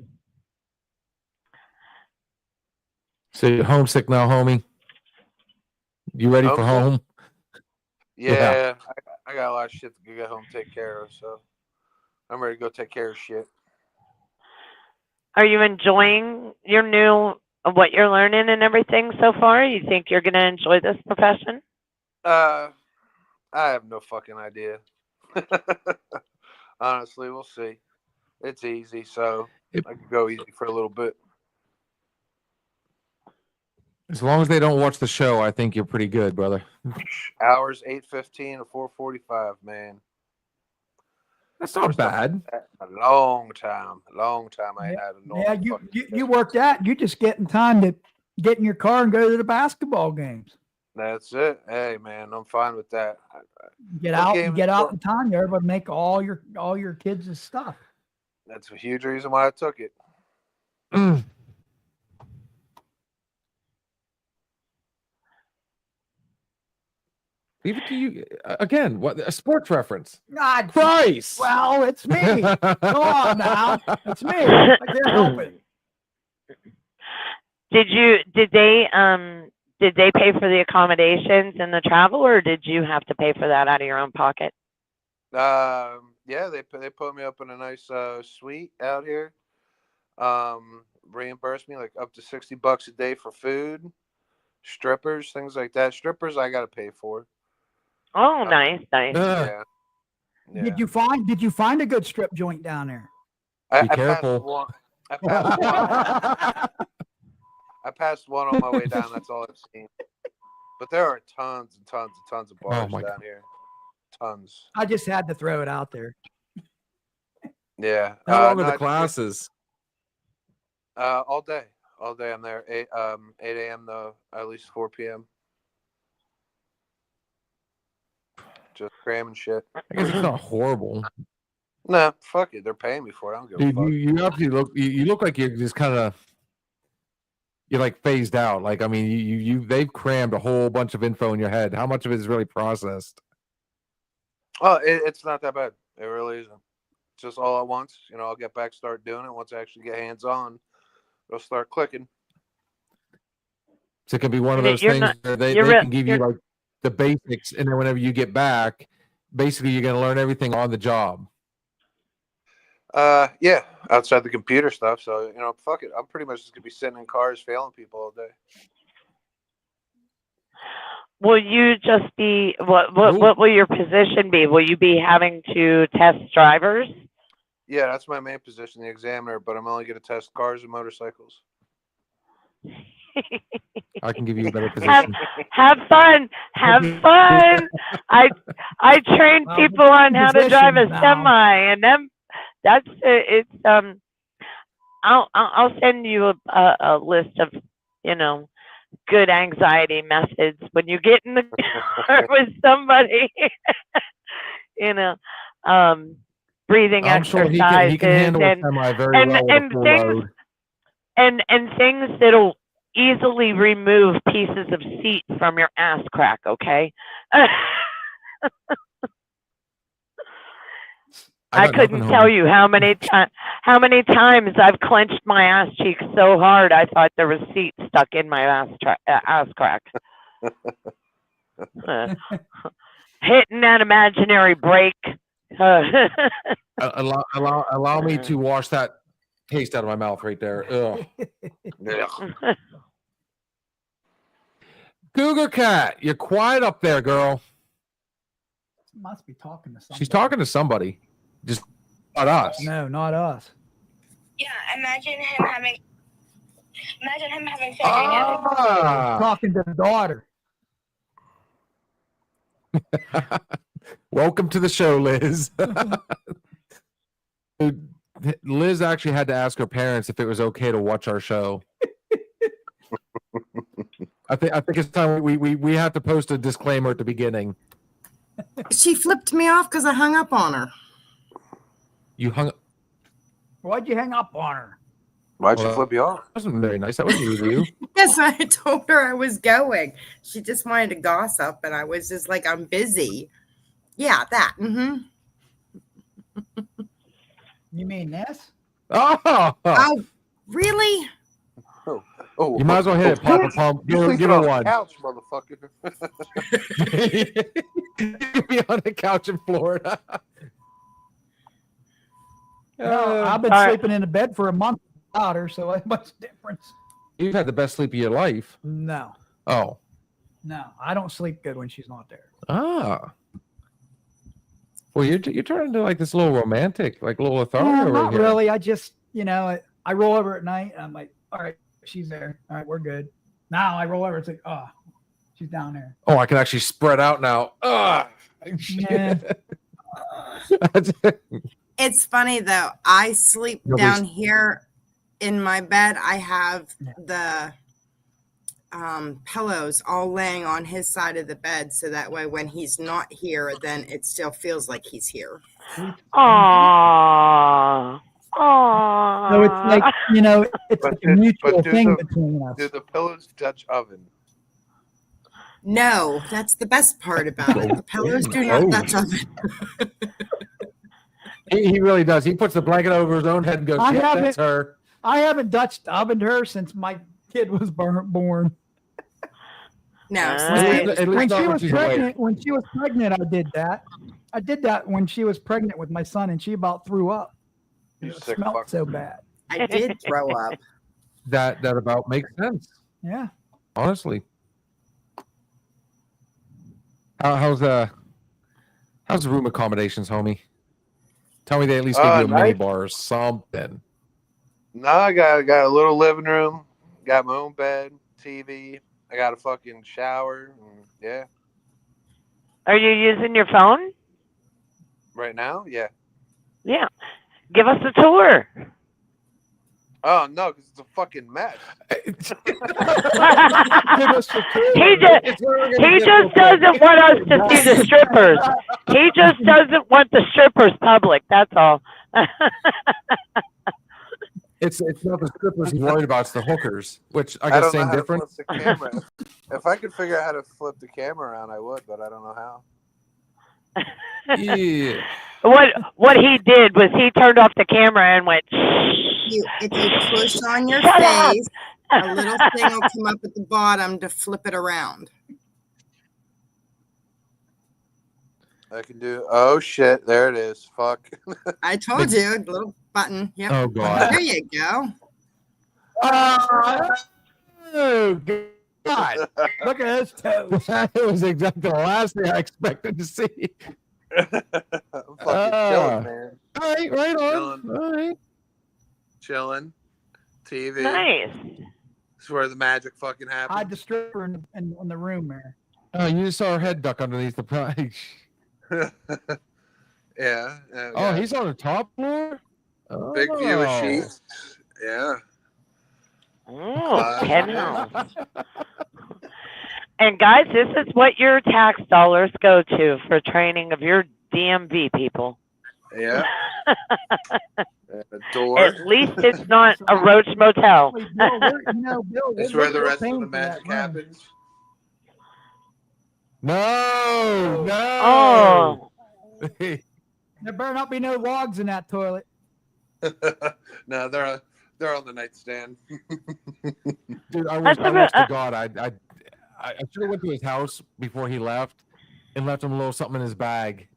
So you're homesick now, homie? You ready for Homesick? home? Yeah, I got a lot of shit to get home and take care of, so I'm ready to go take care of shit. Are you enjoying your new what you're learning and everything so far? You think you're gonna enjoy this profession? I have no fucking idea. Honestly, we'll see. It's easy, so I could go easy for a little bit. As long as they don't watch the show, I think you're pretty good, brother. Hours 8:15 to 4:45, man. That's not bad. A long time. I ain't had a normal Yeah, you fucking work that. You just getting time to get in your car and go to the basketball games. That's it. Hey, man, I'm fine with that. Get What out game and get is out it? in time. You're able to make all your kids' stuff. That's a huge reason why I took it. Mm. Leave it to you again. What a sports reference? God, Christ! well, it's me. Come on now, it's me. I can't help it. Did they pay for the accommodations and the travel, or did you have to pay for that out of your own pocket? Yeah, they put me up in a nice suite out here. Reimbursed me like up to $60 a day for food, strippers, things like that. Strippers I gotta pay for. Oh, nice. Yeah. Did you find a good strip joint down there? Be careful. I passed one. I passed one on my way down. That's all I've seen. But there are tons and tons and tons of bars down here. Tons. I just had to throw it out there. Yeah. How long are the classes? All day. All day I'm there. 8 a.m. to at least 4 p.m. Just cramming shit. I guess it's not horrible. Nah, fuck it. They're paying me for it. I don't give a Dude, fuck. you actually look like you're just kind of you're like phased out. Like, I mean, they've crammed a whole bunch of info in your head. How much of it is really processed? Oh, it's not that bad. It really isn't. It's just all at once. You know, I'll get back, start doing it. Once I actually get hands on, it'll start clicking. So it can be one of those things where they can give you like the basics, and then whenever you get back, basically you're gonna learn everything on the job. Yeah, outside the computer stuff. So, you know, fuck it. I'm pretty much just gonna be sitting in cars failing people all day. Will you just be what will your position be? Will you be having to test drivers? Yeah, that's my main position, the examiner, but I'm only gonna test cars and motorcycles. I can give you a better position. Have fun. I train people on how to drive a semi, and then that's it's I'll send you a list of, you know, good anxiety methods when you get in the car with somebody. You know, breathing I'm sure exercises he can handle a semi very well with a full load. And things that'll easily remove pieces of seat from your ass crack, okay? I couldn't tell you how many times I've clenched my ass cheeks so hard I thought there was seat stuck in my ass crack. Hitting that imaginary brake. Allow me to wash that taste out of my mouth right there. Ugh. Cougar Cat, you're quiet up there, girl. Must be talking to somebody. She's talking to somebody. Just not us. No, not us. Yeah, imagine him Imagine him having surgery now. Ah, Talking to the daughter. welcome to the show, Liz. Dude, Liz actually had to ask her parents if it was okay to watch our show. I think it's time we have to post a disclaimer at the beginning. She flipped me off because I hung up on her. You hung. Why'd you hang up on her? Why'd you Well, flip you off? That wasn't very nice. That wasn't rude of you. Yes, I told her I was going. She just wanted to gossip, and I was just like, I'm busy. Yeah, that. Mm-hmm. You mean this? Oh, Oh, really? Oh, you might as well hit it, Papa Pump. You're Give sleeping her on the one. couch, motherfucker. You could be on the couch in Florida. No, I've been all right. sleeping in the bed for a month without her, so what much difference? You've had the best sleep of your life. No, Oh. no, I don't sleep good when she's not there. Ah. Well, you're turning into like this little romantic, like little authority No, over not here. really. I just, I roll over at night. And I'm like, all right, she's there. All right, we're good. Now I roll over. It's like, oh, she's down there. Oh, I can actually spread out now. Ah. Yeah. It's funny though. I sleep Nobody's- down here in my bed. I have the pillows all laying on his side of the bed, so that way when he's not here, then it still feels like he's here. Aww. Aww. So it's like, it's But like a did- mutual but did thing the- between us. Do the pillows touch oven? No, that's the best part about it. The pillows do not touch on it. He really does. He puts the blanket over his own head and goes, I "Yeah, haven't- that's her." I haven't touched ovened her since my kid was born. No, Nice. since At I least- was at least When not she when was she's awake. pregnant, I did that. I did that when she was pregnant with my son, and she about threw up. You It sick smelled fuck. so bad. I did throw up. That about makes sense, Yeah. honestly. How's the room accommodations, homie? Tell me they at least give you a mini nice. bar or something. No, I got a little living room. Got my own bed, TV. I got a fucking shower. And yeah, Are you using your phone? right now, yeah. Yeah. Give us a tour. Oh no, because it's a fucking mess. Give us a tour. He just doesn't want us to see the strippers. He just doesn't want the strippers public. That's all. It's not the strippers he's worried about; it's the hookers, which I I guess don't know same how to difference. flip the camera. If I could figure out how to flip the camera around, I would, but I don't know how. Yeah. What he did was he turned off the camera and went. If you push on your Shut up. face, a little thing will come up at the bottom to flip it around. I can do. Oh shit! There it is. Fuck. I told you, a little button. Yep. Oh god. There you go. Oh god. Look at his toes. That was exactly the last thing I expected to see. I'm fucking chilling, man. All right, right on. Chilling. All right. Chilling. TV. Nice. This is where the magic fucking I had happens. the stripper in the room there. Oh, you just saw her head duck underneath the page. Yeah. Oh, he's on the top floor. Oh. big view of sheets. Yeah. Oh, penthouse. And guys, this is what your tax dollars go to for training of your DMV people. Yeah. And a door. At least it's not a Roach Motel. Wait, Bill, Bill, That's we're- where the we're rest of paying the for that magic room. happens. No, no. Oh, There better not be no logs in that toilet. No, they're on the nightstand. Dude, I That's wish, I a- wish to God I should have went to his house before he left and left him a little something in his bag.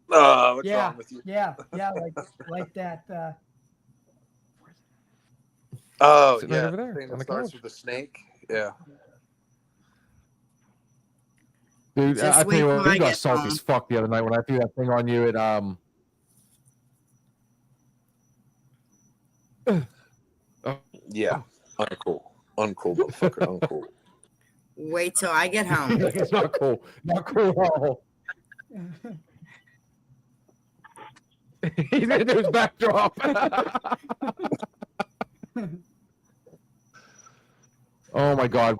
Oh, what's Yeah. wrong with you? Yeah, like that. Oh, Sitting right yeah. over there, Thing on that the starts couch. with a snake. Yeah. Dude, Just I tell wait you till what, I you got get salty home. as fuck the other night when I threw that thing on you at Yeah, uncool, motherfucker, uncool. Wait till I get home. It's not cool. Not cool at all. He's gonna do his backdrop. Oh my god!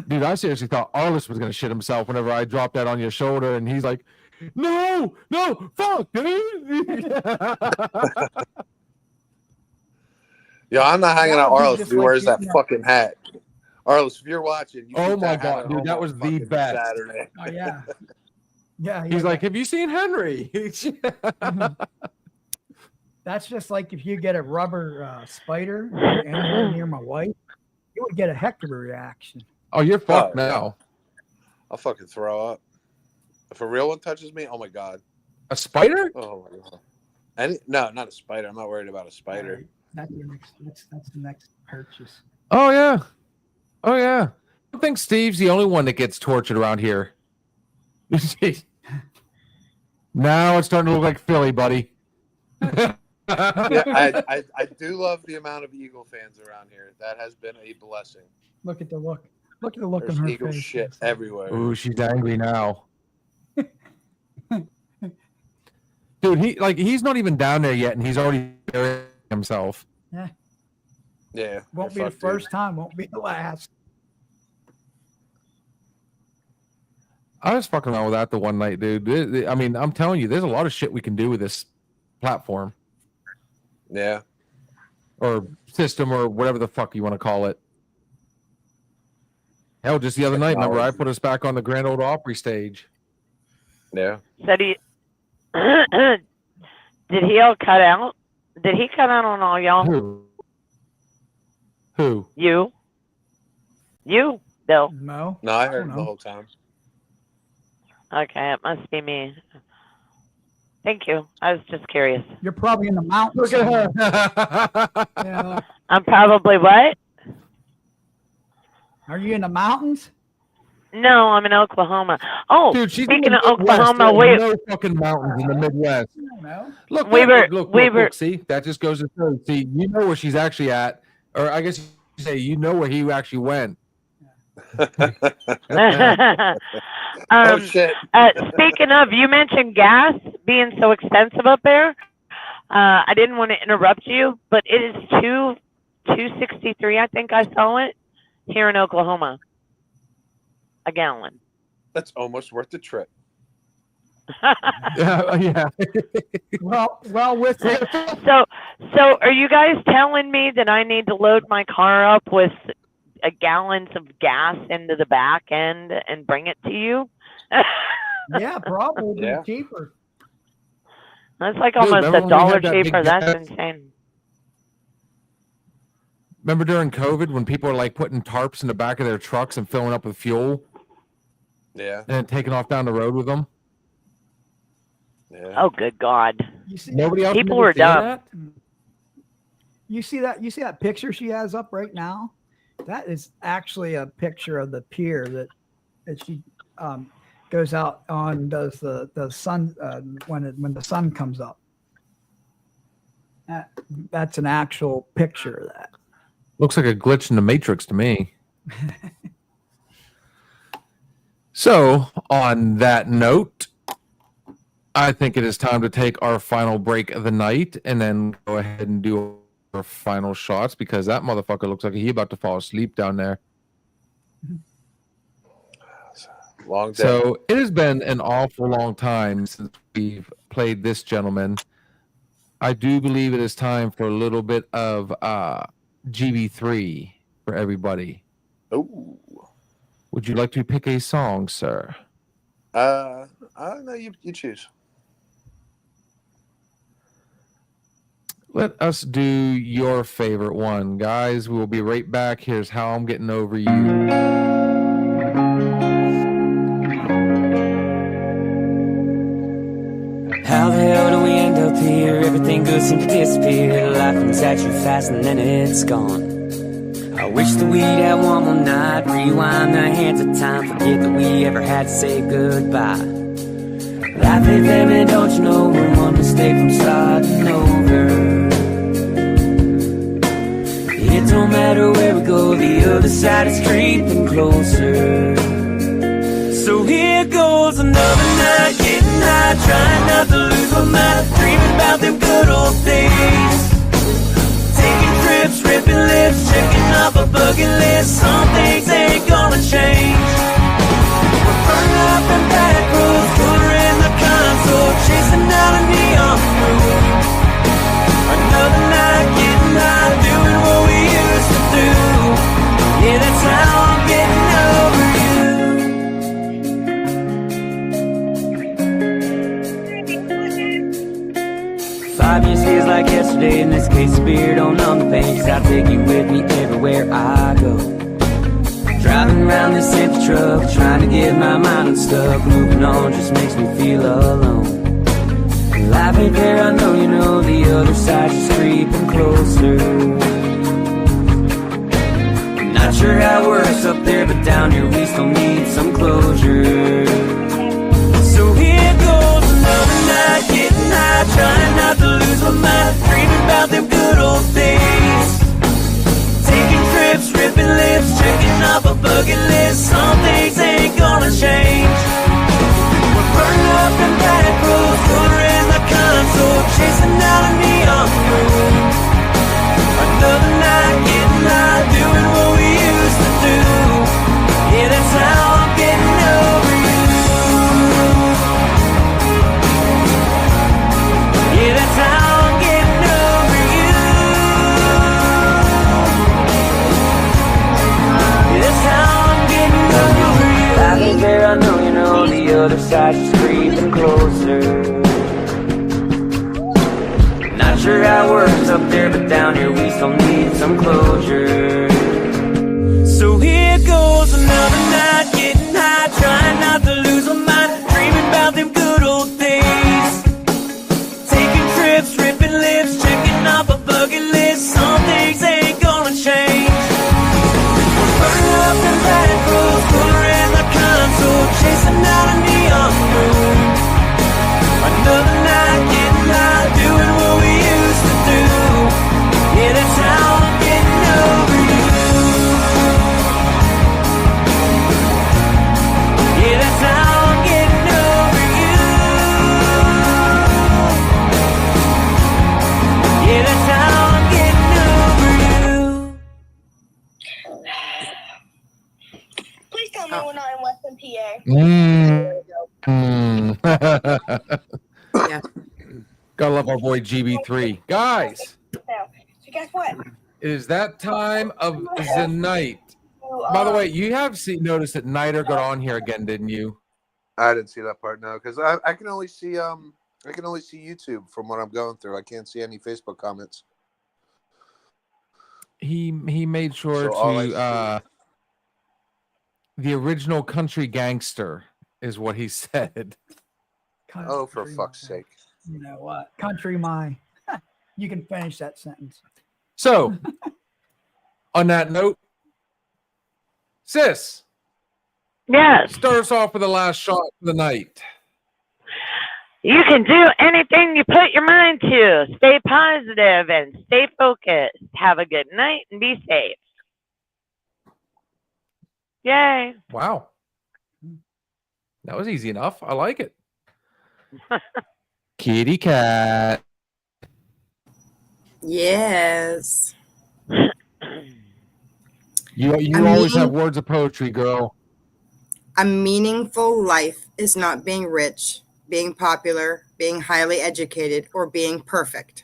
Dude, I seriously thought Arliss was gonna shit himself whenever I dropped that on your shoulder, and he's like, "No, fuck, dude." Yo, I'm not hanging out That would be Arliss if just he like wears that shooting fucking hat. Arliss, if you're watching, you Oh keep my that hat God, at dude, home that on was the fucking best. Saturday. Oh yeah. Yeah. He's like, "Have you seen Henry?" That's just like if you get a rubber spider anywhere near my wife, you would get a heck of a reaction. Oh, you're fucked Oh, yeah. now. I'll fucking throw up. If a real one touches me, oh my god. A spider? Oh my god. No, not a spider. I'm not worried about a spider. That's the next purchase. Oh yeah. Oh yeah. I think Steve's the only one that gets tortured around here. Now it's starting to look like Philly, buddy. Yeah, I do love the amount of Eagle fans around here. That has been a blessing. Look at the look. Look at the look There's on her Eagle face. shit everywhere. Ooh, she's angry now. Dude, he's not even down there yet, and he's already burying himself. Yeah. Won't be you're the fucked, dude. first time. Won't be the last. I was fucking around with that the one night, dude. I mean, I'm telling you, there's a lot of shit we can do with this platform Yeah. or system or whatever the fuck you want to call it. Hell, just the other night, remember I put us back on the Grand Ole Opry stage. Yeah. Said he. Did he all cut out? Did he cut out on all y'all? Who? You, Bill. No. No, I heard don't him the know. whole time. Okay, it must be me. Thank you. I was just curious. You're probably in the mountains. Look at her. Yeah. I'm probably what? Are you in the mountains? No, I'm in Oklahoma. Oh, Dude, she's speaking in the of Midwest. Oklahoma, There are wait. no fucking mountains in the Midwest. No. Look, We were- look, see, that just goes to show. See, you know where she's actually at, or I guess you say you know where he actually went. Oh shit. Speaking of, you mentioned gas being so expensive up there. I didn't want to interrupt you, but it is $2.63. I think I saw it here in Oklahoma. A gallon. That's almost worth the trip. Yeah. Well, with So are you guys telling me that I need to load my car up with gallons of gas into the back end and bring it to you? yeah, probably Yeah. cheaper. That's like Dude, almost remember when $1 we had that big cheaper. That's gas- insane. Remember during COVID when people were like putting tarps in the back of their trucks and filling up with fuel Yeah. and then taking off down the road with them? Yeah. Oh, good God. You see, Nobody else. People remembers were doing dumb. that? you see that picture she has up right now? That is actually a picture of the pier that she goes out on, does the sun when the sun comes up. That's an actual picture of that. Looks like a glitch in the Matrix to me. So, on that note, I think it is time to take our final break of the night and then go ahead and do our final shots because that motherfucker looks like he's about to fall asleep down there. Long day. So, it has been an awful long time since we've played this gentleman. I do believe it is time for a little bit of GB3 for everybody. Ooh. Would you like to pick a song, sir? I don't know. You choose. Let us do your favorite one, guys. We will be right back. Here's How I'm Getting Over You. How the hell do we end up here? Everything good seems to disappear. Life comes at you fast and then it's gone. I wish that we'd have one more night. Rewind the hands of time. Forget that we ever had to say goodbye. Life is lemon, don't you know? We're one mistake from starting over. no matter where we go, the other side is creeping closer. So here goes another night, getting high, trying not to lose my mind, dreaming about them good old days. Taking trips, ripping lips, checking off a bucket list. Some things ain't gonna change. We're burned up in back roads, color in the console, chasing down a neon road. Another night, getting high, doing what we used to do. Yeah, that's how I'm getting over you. 5 years feels like yesterday. In this case, the beer don't numb the pain, 'cause I'll take you with me everywhere I go. Driving around this empty truck, trying to get my mind unstuck. Moving on just makes me feel alone. Life ain't fair, I know you know, the other side's just creeping closer. Not sure how it works up there, but down here we still need some closure. So here goes another night, getting high, trying not to lose my mind, dreaming about them good old days. Taking trips, ripping lips, checking off a bucket list. Some things ain't gonna change. We're burning up in back roads, color in the console, chasing down a neon road. Another night, getting high, doing what we used to do. Yeah, that's how I'm getting over you. Yeah, that's how I'm getting over you. Yeah, that's how I'm getting over you. Life ain't fair, I know you know, the other side's just creeping closer. Not sure how it works up there, but down here we still need some closure. So here goes another night, getting high, trying not to lose my mind, dreaming about them good old days. Taking trips, ripping lips, checking off a bucket list. Some things ain't gonna change. We're burning up in back roads, color in the console, chasing down a neon road. Another night, getting high, doing what we used to do. Yeah, that's how I'm getting over you. Yeah, that's how I'm getting over you. Yeah, that's how I'm getting over you. Please tell me we're not in Western PA. Yeah. Gotta love our boy GB3. Guys, So guess what? it is that time of the night. By the way, you have noticed that Niter got on here again, didn't you? I didn't see that part, no, because I can only see YouTube from what I'm going through. I can't see any Facebook comments. He made sure So all I to the original country gangster is what he said. Oh, for Country fuck's my- sake! You know what? Country my. You can finish that sentence. So, on that note, sis, Yes, start us off with the last shot of the night. you can do anything you put your mind to. Stay positive and stay focused. Have a good night and be safe. Yay. Wow. That was easy enough. I like it. Kitty cat. Yes. You I always mean- have words of poetry, girl. A meaningful life is not being rich, being popular, being highly educated, or being perfect.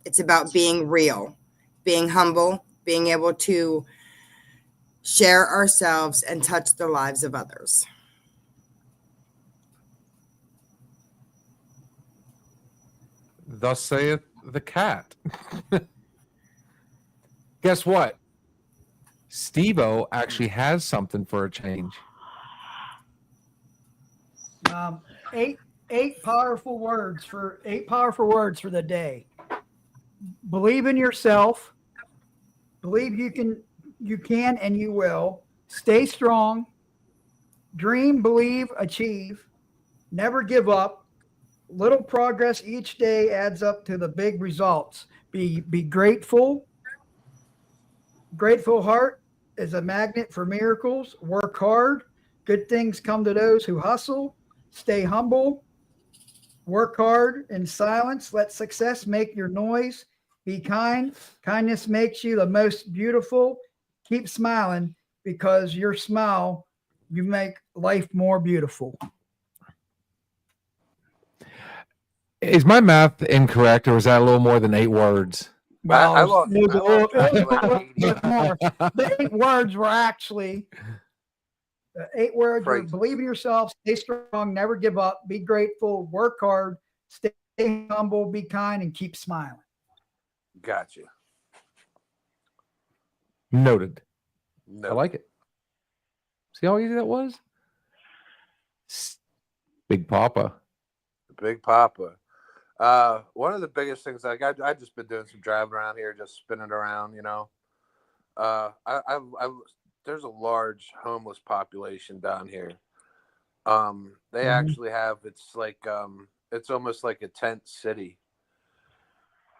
It's about being real, being humble, being able to share ourselves and touch the lives of others. Thus saith the cat. Guess what? Steve-O actually has something for a change. Eight powerful words for the day. Believe in yourself. Believe you can and you will. Stay strong. Dream, believe, achieve. Never give up. Little progress each day adds up to the big results. Be grateful. grateful heart is a magnet for miracles. Work hard. Good things come to those who hustle. Stay humble. Work hard in silence. Let success make your noise. Be kind. Kindness makes you the most beautiful. Keep smiling because your smile, you make life more beautiful. Is my math incorrect, or is that a little more than 8 words? Well, I lost- it was I lost track of a like little bit more. The 8 words were actually the 8 words were Phrases. believe in yourself, stay strong, never give up, be grateful, work hard, stay humble, be kind, and keep smiling. Gotcha. Noted. No. I like it. See how easy that was? Big Papa. Big Papa. One of the biggest things, like I've just been doing some driving around here, just spinning around, you know. There's a large homeless population down here. They actually have, it's like it's almost like a tent city.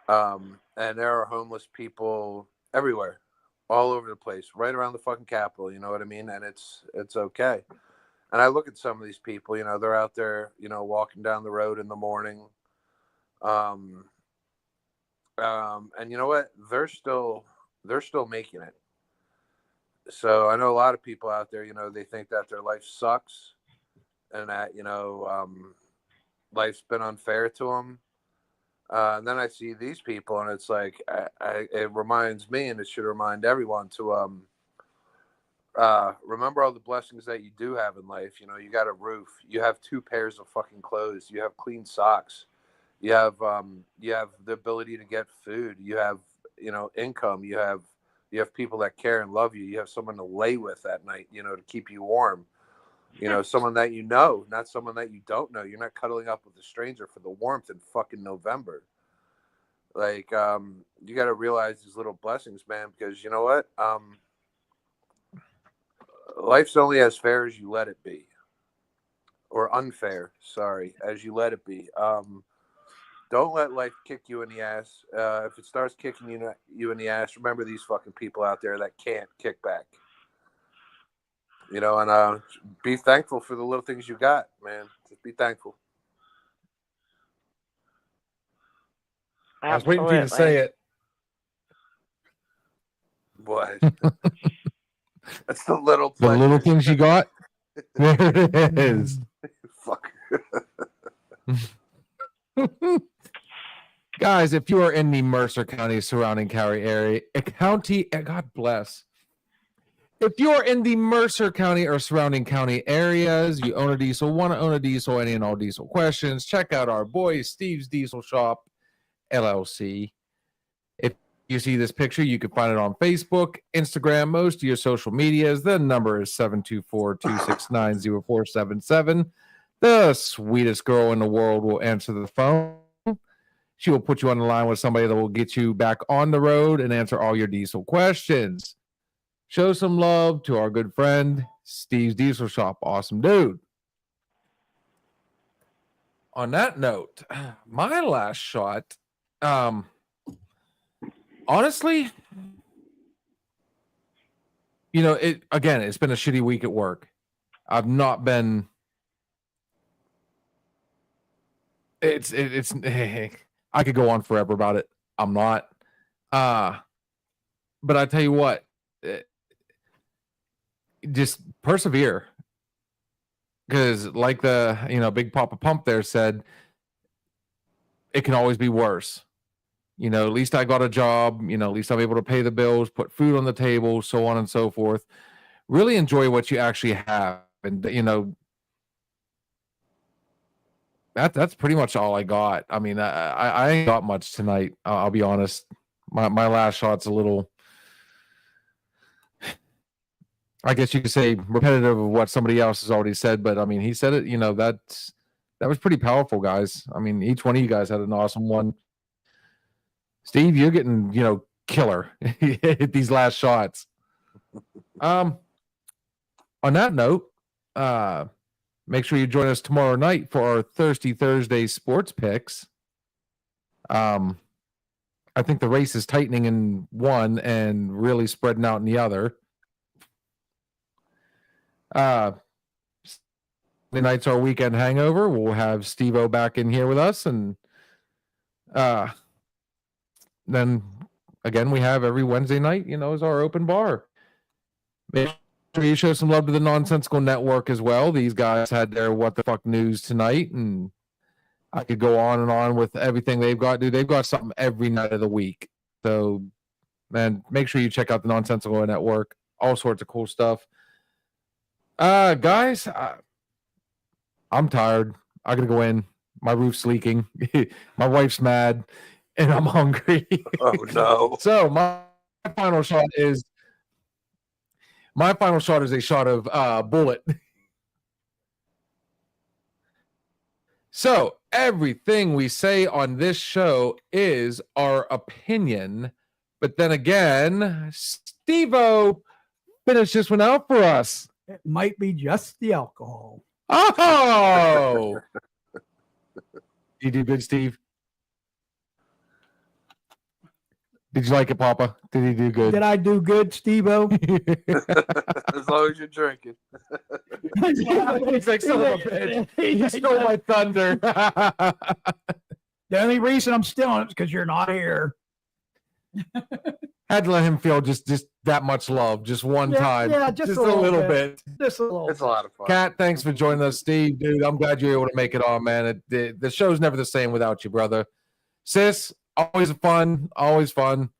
And there are homeless people everywhere, all over the place, right around the fucking Capitol, you know what I mean? And it's okay. And I look at some of these people, you know, they're out there, you know, walking down the road in the morning. And you know what? They're still making it. So I know a lot of people out there, you know, they think that their life sucks and that, you know, life's been unfair to them. And then I see these people and it's like, it reminds me, and it should remind everyone to, remember all the blessings that you do have in life. You know, you got a roof, you have 2 pairs of fucking clothes, you have clean socks, you have the ability to get food, you have, you know, income, you have people that care and love you, you have someone to lay with at night, you know, to keep you warm, you know, someone that you know, not someone that you don't know. You're not cuddling up with a stranger for the warmth in fucking November. Like, you got to realize these little blessings, man, because you know what? Life's only as fair as you let it be, or unfair, sorry, as you let it be. Don't let life kick you in the ass. If it starts kicking you in the ass, remember these fucking people out there that can't kick back. You know, and be thankful for the little things you got, man. Just be thankful. I was waiting for you to say it. What? That's the little The little pleasures. things you got. There it is. Fuck. Guys, if you are in the Mercer County surrounding county area, God bless. If you are in the Mercer County or surrounding county areas, you own a diesel, want to own a diesel, any and all diesel questions, check out our boy Steve's Diesel Shop, LLC. If you see this picture, you can find it on Facebook, Instagram, most of your social medias. The number is 724-269-0477. The sweetest girl in the world will answer the phone. She will put you on the line with somebody that will get you back on the road and answer all your diesel questions. Show some love to our good friend, Steve's Diesel Shop. Awesome dude. On that note, my last shot, honestly, you know, it's been a shitty week at work. I've not been. It's I could go on forever about it. I'm not. But I tell you what, just persevere. Because like the, Big Papa Pump there said, it can always be worse. You know, at least I got a job, at least I'm able to pay the bills, put food on the table, so on and so forth. Really enjoy what you actually have. And, that's pretty much all I got. I mean, I ain't got much tonight. I'll be honest. My last shot's a little, I guess you could say, repetitive of what somebody else has already said. But I mean, he said it. That was pretty powerful, guys. I mean, each one of you guys had an awesome one. Steve, you're getting killer at these last shots. On that note, make sure you join us tomorrow night for our Thirsty Thursday sports picks. I think the race is tightening in one and really spreading out in the other. The night's our weekend hangover. We'll have Steve-O back in here with us, and then again we have every Wednesday night, is our open bar. Make sure you show some love to the Nonsensical Network as well. These guys had their what the fuck news tonight, and I could go on and on with everything they've got. Dude, they've got something every night of the week. So, man, make sure you check out the Nonsensical Network. All sorts of cool stuff. Guys, I'm tired. I gotta go in. My roof's leaking. My wife's mad, and I'm hungry. Oh no! So my final shot is a shot of Bullet. So everything we say on this show is our opinion, but then again, Steve-O, finish this one out for us. It might be just the alcohol. Oh, you do good, Steve. Did you like it, Papa? Did he do good? Did I do good, Steve-O? As long as you're drinking. He's like, son of a bitch. He stole my thunder. The only reason I'm stealing it is because you're not here. Had to let him feel just that much love, just one time. Yeah, just a little bit. Just a little. It's a lot of fun. Kat, thanks for joining us. Steve, dude, I'm glad you're able to make it on, man. The show's never the same without you, brother. Sis, always fun. Always fun.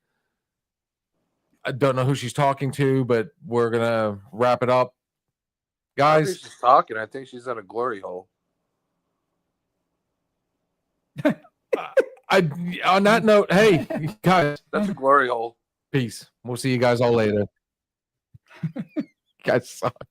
I don't know who she's talking to, but we're going to wrap it up. I don't think Guys, she's talking. I think she's at a glory hole. on that note, hey, guys, That's a glory hole. peace. We'll see you guys all later. Guys suck.